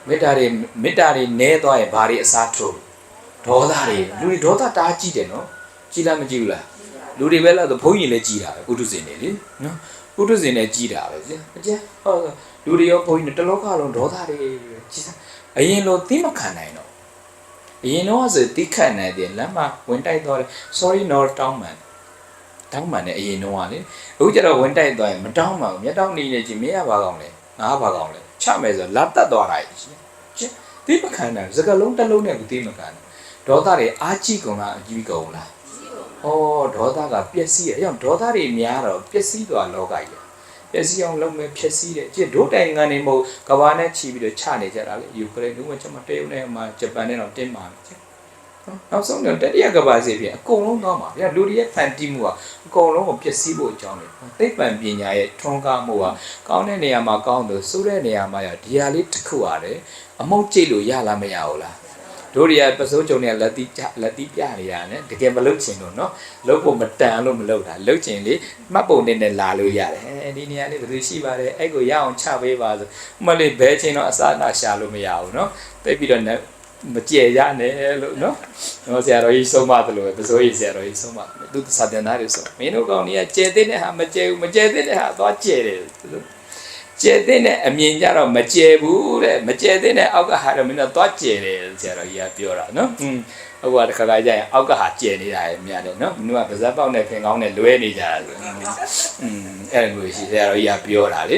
မေတ္တာတွေနည်းသွားရင်ဘာတွေအစားထိုးဒေါသတွေလူတွေဒေါသတားကြည့်တယ်နော်ကြည်လားမကြည့်ဘူးလားလူတွေပဲလားဆိုဘုန်းကြီးလည်းကြည်တာပဲပုထုဇဉ်တွေလေနော်ပုထုဇဉ်နဲ့ကြည်တာပဲဗျအကျဟုတ်လူတွေရောဘုန်းကြီးတွေတလောကလုံးဒေါသတွေကြည်စားအရင်လိုသိမခံနိုင်တော့အရင်တော့ဆိုသိခံနိုင်တယ်လမ်းမှာဝင်တိုက်တော့ sorry no တောင်းမှန်နဲ့အရင်တော့ကလေအခုကျတော့ဝင်တိုက်သွားရင်မတောင်းမှဘူးမျက်တောင်းနေနေကြည့်မင်းကဘာကောင်းလဲငါဘာကောင်းလဲချမယ်ဆိုလာတက်သွားတာကြီးသိမခံနိုင်စကလုံးတစ်လုံးနဲ့သိမခံနိုင်ဒေါသတွေအားကြီးကုန်လားအကြီးကုန်လားဩဒေါသကပျက်စီးရအောင်ဒေါသတွေများတော့ပျက်စီးသွားလောကကြီးပျက်စီးအောင်လုပ်မယ်ဖြစ်စီးတယ်ကျဒို့တိုင်ငံနေမဟုတ်ကဘာနဲ့ချီပြီးတော့ချနေကြတာလေယူကရိန်းတို့ကကျွန်မတရုတ်နဲ့မှဂျပန်နဲ့တော့တင်းမာတယ်နောက်ဆုံးတော့တတိယကဘာစီပြင်အကုန်လုံးသွားမှာဗျာလူတွေရဲ့ဖန်တီးမှုကအကုန်လုံးကိုပျက်စီးဖို့အကြောင်းလေသိပ္ပံပညာရဲ့ထွန်းကားမှုကကောင်းတဲ့နေရာမှာကောင်းတယ်ဆိုးတဲ့နေရာမှာရဒီဟာလေးတစ်ခုရတယ်အမုတ်ကျိတ်လို့ရလားမရဘူးလားတို့တွေကပစိုးကြုံနဲ့လက်တီးပြနေတာနဲ့တကယ်မလုပ်ချင်လို့နော်လုပ်ဖို့မတန်လို့မလုပ်တာလုပ်ချင်လေမှတ်ပုံနဲ့လာလို့ရတယ်ဒီနေရာလေးဘယ်လိုရှိပါလဲအဲ့ကိုရအောင်ချပေးပါဆိုမလေးဘဲချင်းတော့အစားအစာရှာလို့မရဘူးနော်တိတ်ပြီးတော့ မကြဲရနဲ့လို့နော်ဆရာတော်ကြီးဆုံးမတယ်လို့ပဲပစိုးကြီးဆရာတော်ကြီးဆုံးမသူစာတင်သားတွေဆိုမင်းတို့ကောင်ကြီးကကြဲတဲ့ဟာမကြဲဘူးမကြဲတဲ့ဟာသွားကြဲတယ်ကျဲတဲ့အမြင်ကြတော့မကျဲဘူးတဲ့မကျဲတဲ့အောက်ကဟာတော့မင်းတို့သွားကျဲတယ်ဆရာတော်ကြီးကပြောတာနော်ဟုတ်ပါတခါခါကျရင်အောက်ကဟာကျဲနေတာရများတယ်နော်မင်းတို့ကပါဇက်ပေါက်နဲ့ဖင်ကောင်းနဲ့လွဲနေကြတာဆိုအဲ့လိုရှိဆရာတော်ကြီးကပြောတာလေ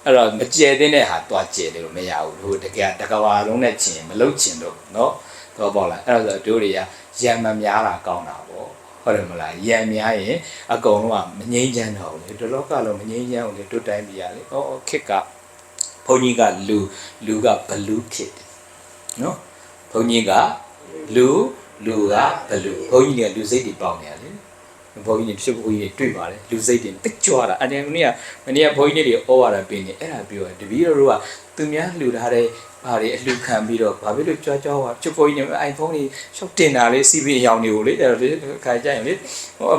အဲ့တော့မကျဲတဲ့ဟာသွားကျဲတယ်လို့မရဘူးတို့တကယ်တကဘာလုံးနဲ့ချင်မလုတ်ချင်တော့နော်တော့ပေါ့လားအဲ့တော့တို့တွေကရံမများတာကောင်းတာပေါ့ဟုတ်တယ်မလားရံများရင်အကုန်လုံးကမငြိမ်းချမ်းတော့ဘူးလေဒီလောကလုံးမငြိမ်းချမ်းဘူးလေတို့တိုင်းပြည်ရလေခစ်ကဘုန်းကြီးကလူကဘလူးခစ်နော်ဘုန်းကြီးကလူကဘလူးဘုန်းကြီးကလူစိတ်တွေပေါက်နေရလေဘုန်းကြီးတွေဖြစ်ဘုန်းကြီးတွေတွေ့ပါလေလူစိတ်တွေတက်ကြွတာအတင်းမနေ့ကဘုန်းကြီးတွေဩဝါဒပေးနေအဲ့ဒါပြောတယ်တပည့်တော်တို့ကသူများလှူထားတဲ့ဘာတွေအလှခံပြီးတော့ဘာဖြစ်လို့ကြွားကြွားပါချစ်ဖို့ကြီးနေ iPhone တွေရှောက်တင်တာလေးစီးပြီးရောင်နေကိုလေအဲ့တော့ခါကြရင်လေ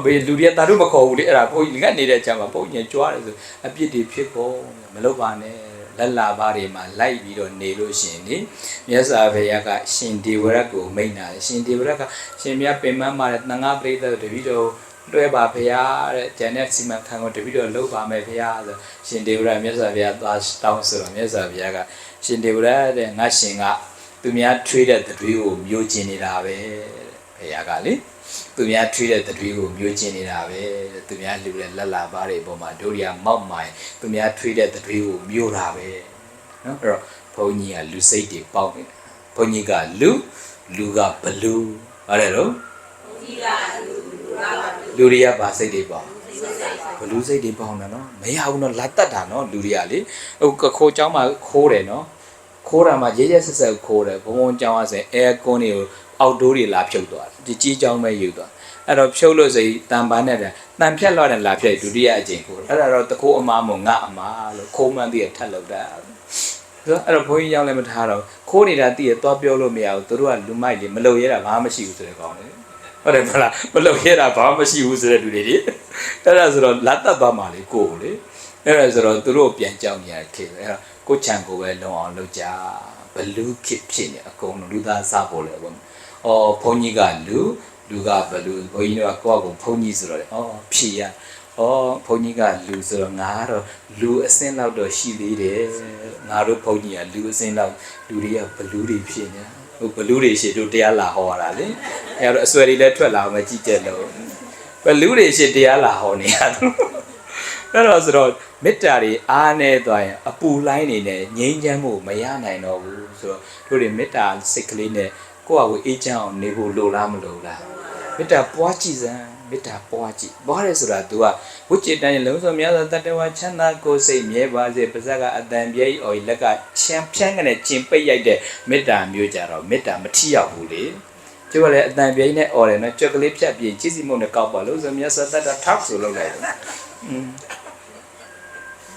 ဘေးလူတွေကတာတို့မခေါ်ဘူးလေအဲ့ဒါဘုန်းကြီးငတ်နေတဲ့အချိန်မှာဘုန်းကြီးကြွားတယ်ဆိုအပြစ်တွေဖြစ်ကုန်မလုပ်ပါနဲ့လက်လာပါတွေမှာလိုက်ပြီးတော့နေလို့ရှင်လေမြတ်စွာဘုရားကရှင်ဒေဝရတ်ကိုမိန့်တာရှင်ဒေဝရတ်ကရှင်မြတ်ပင်မမှာတဲ့သံဃာပရိသတ်တပည့်တော်တွဲပါဘုရားတဲ့ဂျန်နဲ့စီမံခံကိုတပည့်တော်လှုပ်ပါမယ်ဘုရားဆိုရှင်ဒေဝရတ်မြတ်စွာဘုရားသွားတောင်းဆိုတော့မြတ်စွာဘုရားကရှင်ဒေဝရတ်တဲ့ငါရှင်ကသူများထွေးတဲ့တတွေးကိုမျိုးကျင်နေတာပဲဘုရားကလေသူများထွေးတဲ့တတွေးကိုမျိုးကျင်နေတာပဲသူများလှူတဲ့လက်လာပါးတွေပေါ်မှာဒုရိယာမောက်မိုင်သူများထွေးတဲ့တတွေးကိုမျိုးတာပဲနော်အဲ့တော့ဘုန်းကြီးကလူစိတ်တွေပေါက်နေတယ်ဘုန်းကြီးကလူကဘလူးဟုတ်တယ်လို့လူတွေကဘာစိတ်တွေပေါက်ဘလူးစိတ်တွေပေါက်နေနော်မရဘူးနော်လာတတ်တာနော်လူတွေကလေဟိုခိုးเจ้าမှာခိုးတယ်နော်ခိုးတာမှာရဲဆက်ဆက်ခိုးတယ်ဘုံเจ้าကဆိုအဲကွန်းတွေကိုအောက်တိုးတွေလာဖြုတ်သွားတယ်ကြီးเจ้าပဲယူသွားအဲ့တော့ဖြုတ်လို့ဆိုတန်ပန်းနဲ့တန်ဖြတ်လွှတ်တယ်လာဖြတ်ဒုတိယအကြိမ်ခိုးအဲ့ဒါတော့တခိုးအမားမို့ငါအမားလို့ခိုးမှန်းတည်းထက်လောက်တာအဲ့တော့ဘုန်းကြီးရောက်လည်းမထားတော့ခိုးနေတာတည်းသွားပြောလို့မရဘူးသူတို့ကလူမိုက်တွေမလုံရဲတာဘာမှမရှိဘူးဆိုတဲ့ကောင်းတယ်ဟုတ်တယ်မလားမလုံရဲတာဘာမှမရှိဘူးဆိုတဲ့လူတွေအဲ့ဒါဆိုတော့လာတတ်သွားမှလေကိုလေအဲ့ဒါဆိုတော့သူတို့ပြန်ကြောက်နေရခေအဲ့တော့ကိုချံကိုပဲလုံအောင်လုပ်ကြဘလူးခစ်ဖြစ်နေအကုန်လူသားစားဖို့လေဘုန်းဘုန်းကြီးကလူကဘလူးဘုန်းကြီးကကိုယ့်အကုန်ဘုန်းကြီးဆိုတော့ဖြေရဘုန်းကြီးကလူဆိုတော့ငါကတော့လူအစင်းလောက်တော့ရှိသေးတယ်ငါတို့ဘုန်းကြီးကလူအစင်းလောက်လူတွေကဘလူးတွေဖြစ်နေဟိုဘလူးတွေရှိတို့တရားလာဟောတာလေအဲ့တော့အစွဲတွေလည်းထွက်လာမှကြည့်ကြလို့ဘလူးတွေရှိတရားလာဟောနေရတယ်အဲ့တော့ဆိုတော့မေတ္တာတွေအားနေသွားရင်အပူလိုင်းနေနဲ့ငြိမ်းချမ်းမှုမရနိုင်တော့ဘူးဆိုတော့တို့တွေမေတ္တာစိတ်ကလေးနဲ့ကိုယ့်အကိုအေးချမ်းအောင်နေဖို့လိုလားမလိုလားမေတ္တာပွားကြည့်စမ်းမေတ္တာပွားကြည့်ပွားရဲဆိုတာ तू ကဝိจิตတိုင်းလုံးစုံများသောတတ္တဝါချမ်းသာကိုယ်စိတ်မြဲပါစေပါဇက်ကအတန်ပြဲအော်လက်ကချမ်းဖြန်းကနေကျင်ပိတ်ရိုက်တဲ့မေတ္တာမျိုးကြတော့မေတ္တာမထီရောက်ဘူးလေကျိုးကလည်းအတန်ပြဲနဲ့အော်တယ်နော်ကြွက်ကလေးဖြတ်ပြီးချစ်စီမုံနဲ့ကောက်ပါလို့ဆိုမြတ်စွာတတ္တထောက်ဆိုလုပ်လိုက်တယ်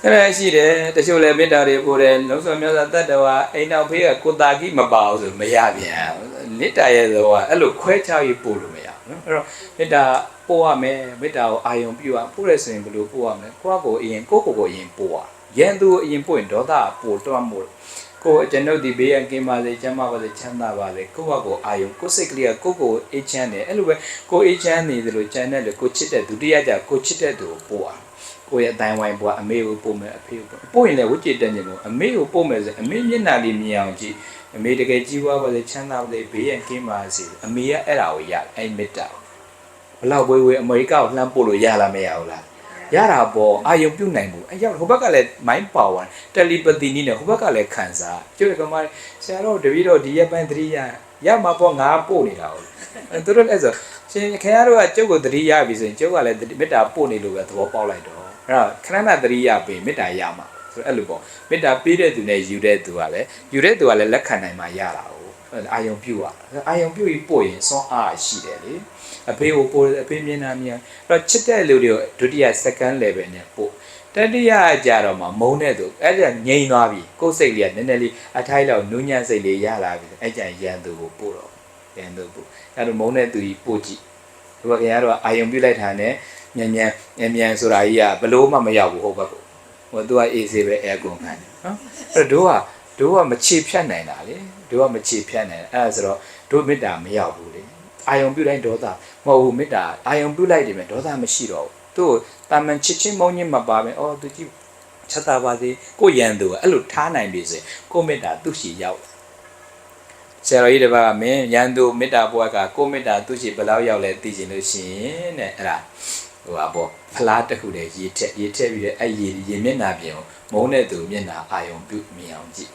အဲ့ဒါရှိတယ်တချို့လည်းမေတ္တာတွေပို့တယ်လုံးစုံများစွာတတ္တဝါအိမ်နောက်ဖေးကကိုတာကြီးမပါဘူးဆိုမရပြန်မေတ္တာရဲ့ဆိုတာအဲ့လိုခွဲခြားရေးပို့လို့မရဘူးနော်အဲ့တော့မေတ္တာပို့ရမယ်မေတ္တာကိုအာယုံပြုရပို့ရဆိုရင်ဘယ်လိုပို့ရမလဲကိုယ့်ကိုအရင်ကိုအရင်ပို့ရရန်သူအရင်ပို့ရင်ဒေါသပို့တွန်းမို့ကိုကျွန်ုပ်ဒီဘေးရန်ကင်းပါစေချမ်းသာပါစေချမ်းသာပါစေကိုယ့်ကိုအာယုံကိုစိတ်ကလေးကကိုအေးချမ်းတယ်အဲ့လိုပဲကိုအေးချမ်းနေတယ်လို့ချမ်းတယ်လို့ကိုချစ်တဲ့ဒုတိယကြကိုချစ်တဲ့သူကိုပို့ရကိုရဲ့အတိုင်းဝိုင်းပွားအမေကိုပို့မယ်အဖေကိုပို့ရင်လည်းဝိจิตတဲ့ညလို့အမေကိုပို့မယ်ဆိုအမေမျက်နှာလေးမြင်အောင်ကြည့်အမေတကယ်ကြီးပွားပါစေချမ်းသာပါစေဘေးရန်ကင်းပါစေအမေကအဲ့ဒါကိုရအဲ့မေတ္တာဘလောက်ဝေးအမေရိကကိုလှမ်းပို့လို့ရလားမရဘူးလားရတာပေါ့အာယုံပြုတ်နိုင်ဘူးအဲ့ရောက်ဟိုဘက်ကလည်း mind power telepathy နည်းနဲ့ဟိုဘက်ကလည်းခံစားကျိုးကမှဆရာတော်တပည့်တော်ဒီရက်ပိုင်းသတိရမှာပေါ့ငါပို့နေတာဟုတ်သူတို့လည်းဆိုရှင်ခင်ဗျားတို့ကကျုပ်ကိုသတိရပြီဆိုရင်ကျုပ်ကလည်းမေတ္တာပို့နေလို့ပဲသဘောပေါက်လိုက်တော့အဲ့တော့ခဏခဏသတိရပြီးမေတ္တာရမှာဆိုအဲ့လိုပေါ့မေတ္တာပေးတဲ့သူနဲ့ယူတဲ့သူကလည်းလက်ခံနိုင်မှရတာဟုတ်အာယုံပြုတ်အာယုံပြုတ်ပြီးပို့ရင်စွမ်းအားရှိတယ်လေအဖေကိုပို့အဖေမျက်နှာမြင်အဲ့တော့ချစ်တဲ့လူတွေကိုဒုတိယ second level နဲ့ပို့တတိယကြတော့မှမုန်းတဲ့သူအဲ့ဒါငြိမ်သွားပြီကိုယ်စိတ်လေးကနည်းနည်းလေးအထိုက်လောက်နူးညံ့စိတ်လေးရလာပြီအဲ့ကြရန်သူကိုပို့တော့ရန်သူပို့အဲ့တော့မုန်းတဲ့သူကြီးပို့ကြည့်ဒီဘက်ခင်ဗျားတို့အာယုံပြုတ်လိုက်တာနဲ့မြန်ဆိုတာကြီးကဘလို့မှမရောက်ဘူးဟုတ်ဘက်ကိုဟိုသူကအေးဆေးပဲအဲကွန်ခံတယ်နော်အဲ့တော့တို့ တို့ကမချေဖြတ်နိုင်တာလေတို့ကမချေဖြတ်နိုင်အဲ့ဒါဆိုတော့တို့မေတ္တာမရောက်ဘူးလေအာယုံပြုတိုင်းဒေါသမဟုတ်ဘူးမေတ္တာအာယုံပြုလိုက်တယ်မယ်ဒေါသမရှိတော့ဘူးသူ့တာမန်ချစ်ချင်းမုန်းချင်းမပါပဲအော်သူကြည့်ချက်တာပါစေကိုရန်သူအဲ့လိုထားနိုင်ပြီဆိုကိုမေတ္တာသူ့ရှိရောက်ဆရာတော်ကြီးတပါးကမင်းရန်သူမေတ္တာဘွားကကိုမေတ္တာသူ့ရှိဘယ်လောက်ရောက်လဲသိချင်လို့ရှိရင်တဲ့အဲ့ဒါဟိုပါပေါ့ဖလားတစ်ခုတည်းရေထက်ပြီးတဲ့အဲ့ရေမျက်နှာပြင်ကိုမုန်းတဲ့သူမျက်နှာအာယုံပြုမြင်အောင်ကြည့်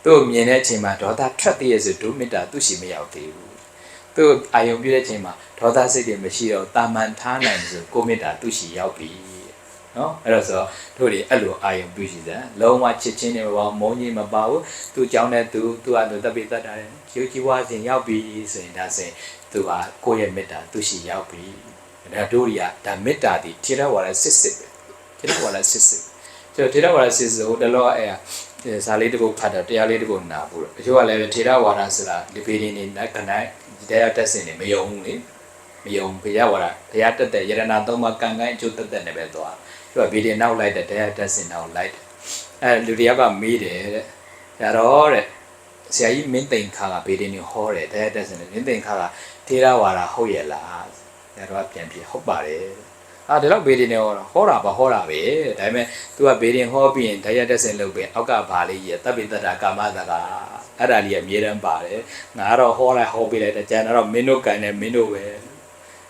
သူ့မြင်တဲ့အချိန်မှာဒေါသထွက်သေးရဲ့ဆိုဒုမေတ္တာသူ့ရှိမရောက်သေးဘူးသူ့အာယုံပြုတဲ့အချိန်မှာဒေါသစိတ်တွေမရှိတော့တာမန်ထားနိုင်ဆိုကိုမေတ္တာသူ့ရှိရောက်ပြီနော်အဲ့တော့ဆိုတို့တွေအဲ့လိုအာယုံပြုရှိစမ်းလုံးဝချစ်ချင်းတွေဘောမုန်းကြီးမပါဘူးသူ့ကြောင်းနဲ့သူကတပ်ပြီးတတ်တာတယ်ရုပ်ကြီးဝါစဉ်ရောက်ပြီဆိုရင်ဒါဆိုရင်သူကကိုယ့်ရဲ့မေတ္တာသူ့ရှိရောက်ပြီဒါတို့တွေကဒါမေတ္တာဒီထေရဝါဒစစ်ပဲထေရဝါဒစစ်ကျွန်တော်ထေရဝါဒစစ်ဆိုတလောအဲ့ဇာလေးတကုတ်ဖတ်တာတရားလေးတကုတ်နာဖို့အချို့ကလည်းထေရဝါဒဆိုတာဒီပေရင်းနေခဏတရားတက်စင်နေမယုံဘူးလေမယုံဘုရားဝါဒဘုရားတက်တဲ့ယရဏသုံးပါးကံကိုင်းအကျိုးတက်တဲ့နေပဲသွားသူကဗီဒီနောက်လိုက်တဲ့တရားတက်စင်နောက်လိုက်အဲလူတွေကမေးတယ်တဲ့ဒါတော့တဲ့ဆရာကြီးမင်းသိန်ခါကဗီဒီနေဟောတယ်တရားတက်စင်နေမင်းသိန်ခါကထေရဝါဒဟုတ်ရဲ့လားဒါတော့ပြန်ပြဟုတ်ပါတယ်ဒီလောက်ဘေးတင်နေဟောတာပါဟောတာပဲဒါပေမဲ့ तू ကဘေးတင်ဟောပြီးရင်ဓာတ်ရတက်စင်လုပ်ပဲအောက်ကဘာလေးကြီးတပ်ပိတ္တကာမတကအဲ့ဒါလေးအမြဲတမ်းပါတယ်ငါကတော့ဟောလိုက်ဟောပေးလိုက်တယ်ကျန်တော့မင်းတို့ကန်နေမင်းတို့ပ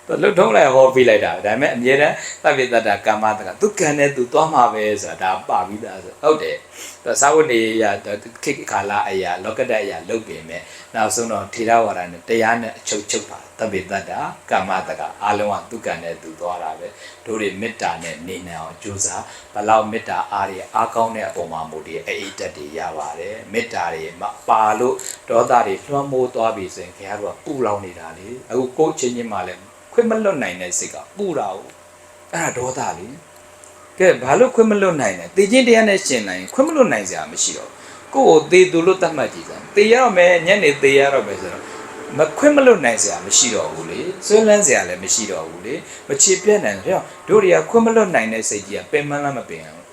ဲသူလှုပ်ထုံးလိုက်ဟောပေးလိုက်တာဒါပေမဲ့အမြဲတမ်းတပ်ပိတ္တကာမတက तू ကန်နေ तू သွားမှာပဲဆိုတာဒါပါပြီးသားဆိုဟုတ်တယ်သာဝနေရခိခါလာအရာလောကတအရာလုတ်ပြင်မဲ့နောက်ဆုံးတော့ထေရဝါဒနဲ့တရားနဲ့အချုပ်ပါတပိတ္တကာမတကအားလုံးကသူကံနဲ့သူသွားတာပဲတို့တွေမေတ္တာနဲ့နေနိုင်အောင်ကြိုးစားဘလောက်မေတ္တာအားရအားကောင်းတဲ့အပေါ်မှာမို့ဒီအိတ်တက်တွေရပါတယ်မေတ္တာတွေမပါလို့ဒေါသတွေလွှမ်းမိုးသွားပြီဆိုရင်ခင်ဗျားတို့ကပူလောင်နေတာလေအခုကိုယ်ချင်းချင်းမှလည်းခွင့်မလွတ်နိုင်တဲ့စိတ်ကပူတာဟုတ်အဲ့ဒါဒေါသလေကဲဘာလို့ခွင့်မလွတ်နိုင်လဲတေချင်းတရားနဲ့ရှင်းနိုင်ခွင့်မလွတ်နိုင်စရာမရှိတော့ကိုယ့်ကိုသေသူလို့သတ်မှတ်ကြည့်စမ်းသေရတော့မယ်ညနေသေရတော့မယ်ဆိုတော့မခွင့်မလွတ်နိုင်စရာမရှိတော့ဘူးလေဆွဲလန်းစရာလည်းမရှိတော့ဘူးလေမချေပြတ်နိုင်တော့တို့တွေကခွင့်မလွတ်နိုင်တဲ့စိတ်ကြီးကပင်မလားမပင်အောင်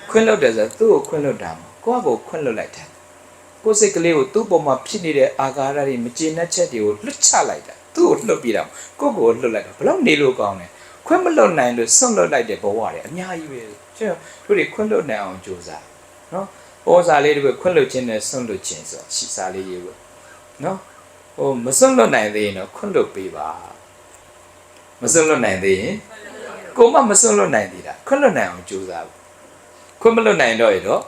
ခွင့်လွတ်တယ်ဆိုတော့သူ့ကိုခွင့်လွတ်တာမကိုယ့်ကိုခွင့်လွတ်လိုက်တယ်ကိုယ်စိတ်ကလေးကိုသူ့ပေါ်မှာဖြစ်နေတဲ့အာဃာတတွေမကျေနပ်ချက်တွေကိုလွတ်ချလိုက်တာသူ့ကိုလွတ်ပြီးတော့ကိုယ့်ကိုလွတ်လိုက်တော့ဘလို့နေလို့ကောင်းလဲခွင့်မလွတ်နိုင်လို့ဆွန့်လွတ်လိုက်တဲ့ဘဝတွေအများကြီးပဲကျွန်တော်တို့တွေခွင့်လွတ်နိုင်အောင်ကြိုးစားနော်ပေါ်စားလေးတွေခွင့်လွတ်ခြင်းနဲ့ဆွန့်လွတ်ခြင်းဆိုရှိစားလေးရေးပေါ့နော်မစွန့်လွတ်နိုင်သေးရင်တော့ခွင့်လွတ်ပေးပါမစွန့်လွတ်နိုင်သေးရင်ကိုမမစွန့်လွတ်နိုင်သေးတာခွင့်လွတ်နိုင်အောင်ကြိုးစားခွင့်မလွတ်နိုင်တော့ရတော့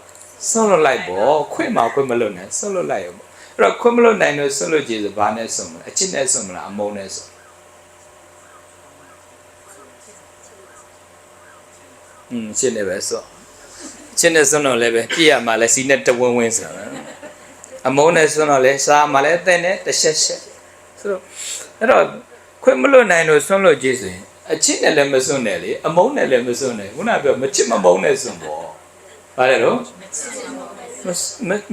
စွန့်လွတ်လိုက်ပေါ့ခွင့်မမလွတ်နိုင်စွန့်လွတ်လိုက်ရောပေါ့အဲ့တော့ခွင့်မလွတ်နိုင်လို့စွန့်လွတ်ကြည့်ဆိုဘာနဲ့စွန့်မလဲအချစ်နဲ့စွန့်မလားအမုန်းနဲ့စွန့်ရှင်းနေပဲစွန့်ရှင်းနေစွန့်တော့လည်းပဲပြည့်ရမှာလဲစီနဲ့တဝင်းဝင်းဆိုတာအမုန်းနဲ့စွန့်တော့လဲစားမှလည်းတဲ့နဲ့တစ်ချက်ချက်ဆိုတော့အဲ့တော့ခွင့်မလွတ်နိုင်လို့စွန့်လွတ်ကြည့်ဆိုရင်အချစ်နဲ့လည်းမစွန့်နဲ့လေအမုန်းနဲ့လည်းမစွန့်နဲ့ခုနကပြောမချစ်မမုန်းနဲ့စွန့်ပေါ့ဗါတယ်တော့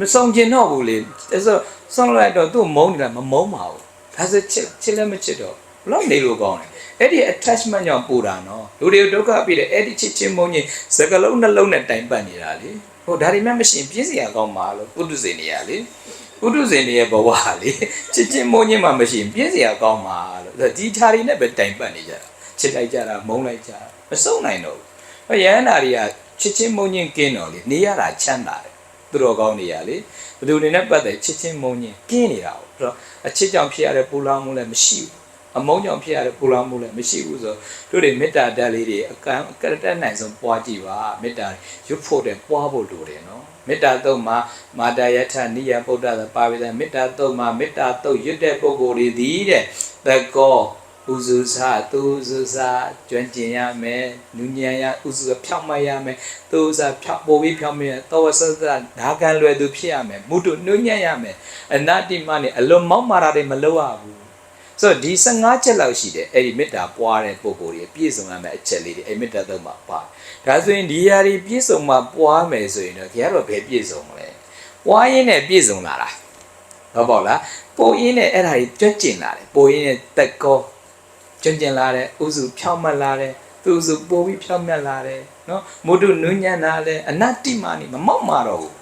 မဆုံးကျင်တော့ဘူးလေအဲ့ဆိုစွန့်လိုက်တော့သူ့မုန်းနေတာမမုန်းပါဘူးဒါဆိုချစ်လည်းမချစ်တော့ဘလို့နေလို့ကောင်းတယ်အဲ့ဒီ attachment ကြောင့်ပူတာနော်လူတွေဒုက္ခပြီးတယ်အဲ့ဒီချစ်ချင်းမုန်းချင်းစကလုံးနှလုံးနဲ့တိုင်ပတ်နေတာလေဟိုဒါတွေမှမရှင်ပြည့်စရာကောင်းပါလို့ပုထုဇဉ်တွေရလေပုထုဇဉ်တွေရဲ့ဘဝလေချစ်ချင်းမုန်းချင်းမှမရှင်ပြည့်စရာကောင်းပါလို့ဒီဓာရီနဲ့ပဲတိုင်ပတ်နေကြတာချစ်လိုက်ကြတာမုန်းလိုက်ကြတာမဆုံးနိုင်တော့ဘူးရဟန္တာတွေကချစ်ချင်းမုန်းချင်းကင်းတော့လေနေရတာချမ်းသာတယ်သူတော်ကောင်းနေရလေဘယ်သူတွေနဲ့ပတ်သက်ချစ်ချင်းမုန်းချင်းကင်းနေတာပေါ့အဲ့တော့အချစ်ကြောင့်ဖြစ်ရတဲ့ပူလောင်မှုလည်းမရှိဘူးအမုန်းကြောင့်ဖြစ်ရတဲ့ပူလောင်မှုလည်းမရှိဘူးဆိုတို့တွေမေတ္တာဓာတ်လေးတွေအကန့်တက်နိုင်ဆုံးပွားကြည့်ပါမေတ္တာရွတ်ဖို့တဲ့ပွားဖို့လိုတယ်နော်မေတ္တာတုံမှာမာတာယထနိယဗုဒ္ဓသာပါဝိဒံမေတ္တာတုံမှာမေတ္တာတုံရွတ်တဲ့ပုဂ္ဂိုလ်တွေသည်တဲ့သကောဥစုစာသူစုစာကျွမ်းကျင်ရမယ်နူးညံ့ရဥစုဖြောက်မရမယ်သူစာဖြောက်ပို့ပြီးဖြောက်မယ်သောဝဆသနာခံလွယ်သူဖြစ်ရမယ်မုတုနူးညံ့ရမယ်အနတ္တိမနဲ့အလွန်မောက်မာတာတွေမလုပ်ရဘူးဆိုတော့ဒီ15ချက်လောက်ရှိတယ်အဲ့ဒီမေတ္တာပွားတဲ့ပုဂ္ဂိုလ်တွေပြည့်စုံရမယ့်အချက်လေးတွေအဲ့မေတ္တာသုံးပါပါဒါဆိုရင်ဒီຢာတွေပြည့်စုံမှပွားမယ်ဆိုရင်တော့ခင်ဗျားတို့ဘယ်ပြည့်စုံမလဲပွားရင်းနဲ့ပြည့်စုံလာတာဟုတ်ပေါ့လားပိုရင်းနဲ့အဲ့ဒါကြီးကျွတ်ကျင်လာတယ်ပိုရင်းနဲ့တက်ကောကျွတ်ကျင်လာတယ်ဥစုဖြောင်းမှတ်လာတယ်သူစုပိုပြီးဖြောင်းမှတ်လာတယ်နော်မုဒုနုညံ့လာတယ်အနတ္တိမနိမမောက်မာတော့ဘူး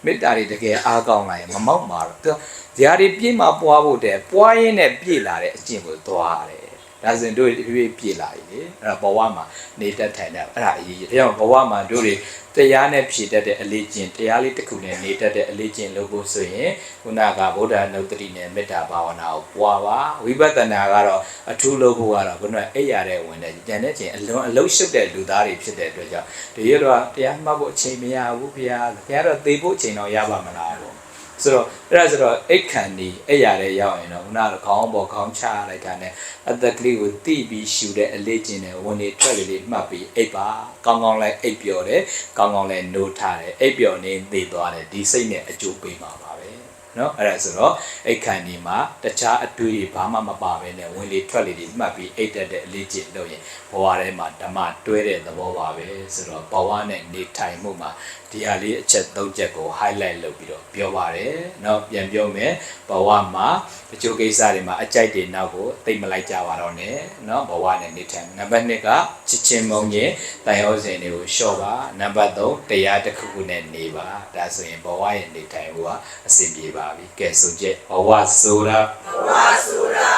မေတ္တာတွေတကယ်အားကောင်းလာရင်မမောက်မှာတော့ဇာတိပြည့်မှာပွားဖို့တဲ့ပွားရင်းနဲ့ပြည့်လာတဲ့အကျင့်ကိုသွားရတယ်ဒါဆိုရင်တို့ပြည့်လာပြီလေအဲ့ဒါဘဝမှာနေတတ်ထိုင်တတ်အဲ့ဒါအရေးကြီးဒါကြောင့်ဘဝမှာတို့တွေတရားနဲ့ဖြည့်တတ်တဲ့အလေးကျင့်တရားလေးတစ်ခုနဲ့နေတတ်တဲ့အလေးကျင့်လုပ်ဖို့ဆိုရင်ခုနကဗုဒ္ဓနုတ္တိနဲ့မေတ္တာဘာဝနာကိုပွားပါဝိပဿနာကတော့အထူးလုပ်ဖို့ကတော့ခုနကအိပ်ရတဲ့ဝင်တဲ့ကြံတဲ့ချိန်အလုံးရှုပ်တဲ့လူသားတွေဖြစ်တဲ့အတွက်ကြောင့်ဒီရတော့တရားမှတ်ဖို့အချိန်မရဘူးဗျာတော့သေဖို့အချိန်တော့ရပါမလားပေါ့ဆိုတော့အဲ့ဒါဆိုတော့အိတ်ခန္ဒီအိပ်ရတဲ့ရောက်ရင်တော့ခုနကခေါင်းပေါ်ခေါင်းချလိုက်တာနဲ့အသက်ကလေးကိုတိပြီးရှူတဲ့အလေးကျင့်တဲ့ဝင်နေထွက်လေးမှတ်ပြီးအိပ်ပါကောင်းကောင်းလိုက်အိပ်ပျော်တယ်ကောင်းကောင်းလိုက်နိုးထားတယ်အိပ်ပျော်နေသိသွားတယ်ဒီစိတ်နဲ့အကျိုးပေးမှာပါပဲเนาะအဲ့ဒါဆိုတော့အိတ်ခန္ဒီမှာတခြားအတွေ့အဘာမှမပါဘဲနဲ့ဝင်လေထွက်လေတွေမှတ်ပြီးအိတ်တက်တဲ့အလေးကျင့်လုပ်ရင်ဘဝထဲမှာဓမ္မတွဲတဲ့သဘောပါပဲဆိုတော့ဘဝနဲ့နေထိုင်မှုမှာဒီဟာလေးအချက်၃ချက်ကို highlight လုပ်ပြီးတော့ပြောပါတယ်เนาะပြန်ပြောမယ်ဘဝမှာတချို့ကိစ္စတွေမှာအကြိုက်တွေနောက်ကိုသိမလိုက်ကြပါတော့နဲ့เนาะဘဝနဲ့နေထိုင်နံပါတ်2ကချစ်ချင်းမုန်းခြင်းတန်ရောစဉ်တွေကိုလျှော့ပါနံပါတ်3တရားတစ်ခုခုနဲ့နေပါဒါဆိုရင်ဘဝရဲ့နေထိုင်မှုကအဆင်ပြေပါပြီကဲဆိုချက်ဘဝဆိုတာ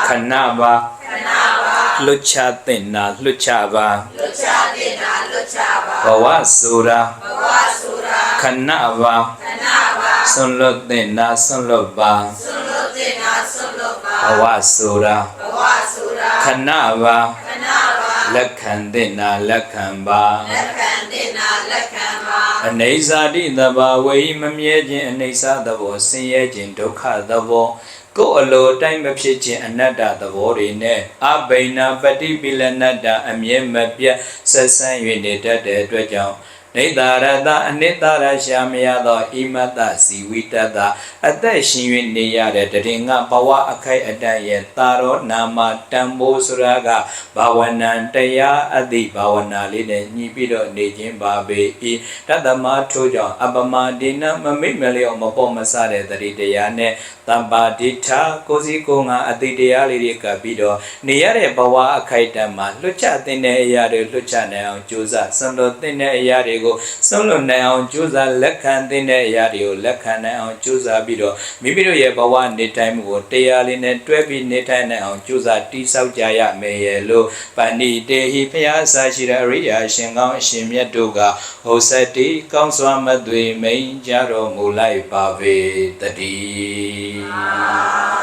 ခဏပါလွတ်ချတဲ့နာလွတ်ချပါဘဝဆိုတာခဏပါဆွန်လွတ်တဲ့နာဆွန်လွတ်ပါဘဝဆိုတာခဏပါလက်ခံတဲ့နာလက်ခံပါအနေစာတိတဘာဝေမမြဲခြင်းအနေစာသဘောဆင်းရဲခြင်းဒုက္ခသဘောကိုယ်အလိုတိုင်းမဖြစ်ခြင်းအနတ္တသဘောတွေနဲ့အဘိနာပฏิပိလနတ္တအမြဲမပြတ်ဆက်ဆံ၍နေတတ်တဲ့အတွက်ကြောင့်နေသာရတအနိတရရှာမရသောဣမတဇီဝိတတအသက်ရှင်၍နေရတဲ့တရင်ကဘဝအခိုက်အတန့်ရဲ့သာရောနာမတန်ဖိုးဆိုတာကဘာဝနာတရားအတိဘာဝနာလေးနဲ့ညီပြီးတော့နေခြင်းပါပေ၏တတမထို့ကြောင့်အပမဒေနမမိတ်မလျော့မပေါ်မဆတဲ့တတိတရားနဲ့တမ္ပါဒိဋ္ဌကိုစီကိုငါအတိတရားလေးတွေကပြီးတော့နေရတဲ့ဘဝအခိုက်အတန့်မှာလွတ်ချတဲ့အရာတွေလွတ်ချနိုင်အောင်ကြိုးစားဆွံ့လွတ်တဲ့အရာတွေကိုဆွံ့လွတ်နိုင်အောင်ကြိုးစားလက်ခံတဲ့အရာတွေကိုလက်ခံနိုင်အောင်ကြိုးစားပြီးတော့မိမိတို့ရဲ့ဘဝနေထိုင်မှုကိုတရားလေးနဲ့တွဲပြီးနေထိုင်နိုင်အောင်ကြိုးစားတိဆောက်ကြရမယ်ရဲ့လို့ပဏိတေဟိဖျားဆာရှိတဲ့အရိယာရှင်ကောင်းအရှင်မြတ်တို့ကဟောစတိကောင်းစွာမသွေမိန်ကြတော်မူလိုက်ပါပေတည်း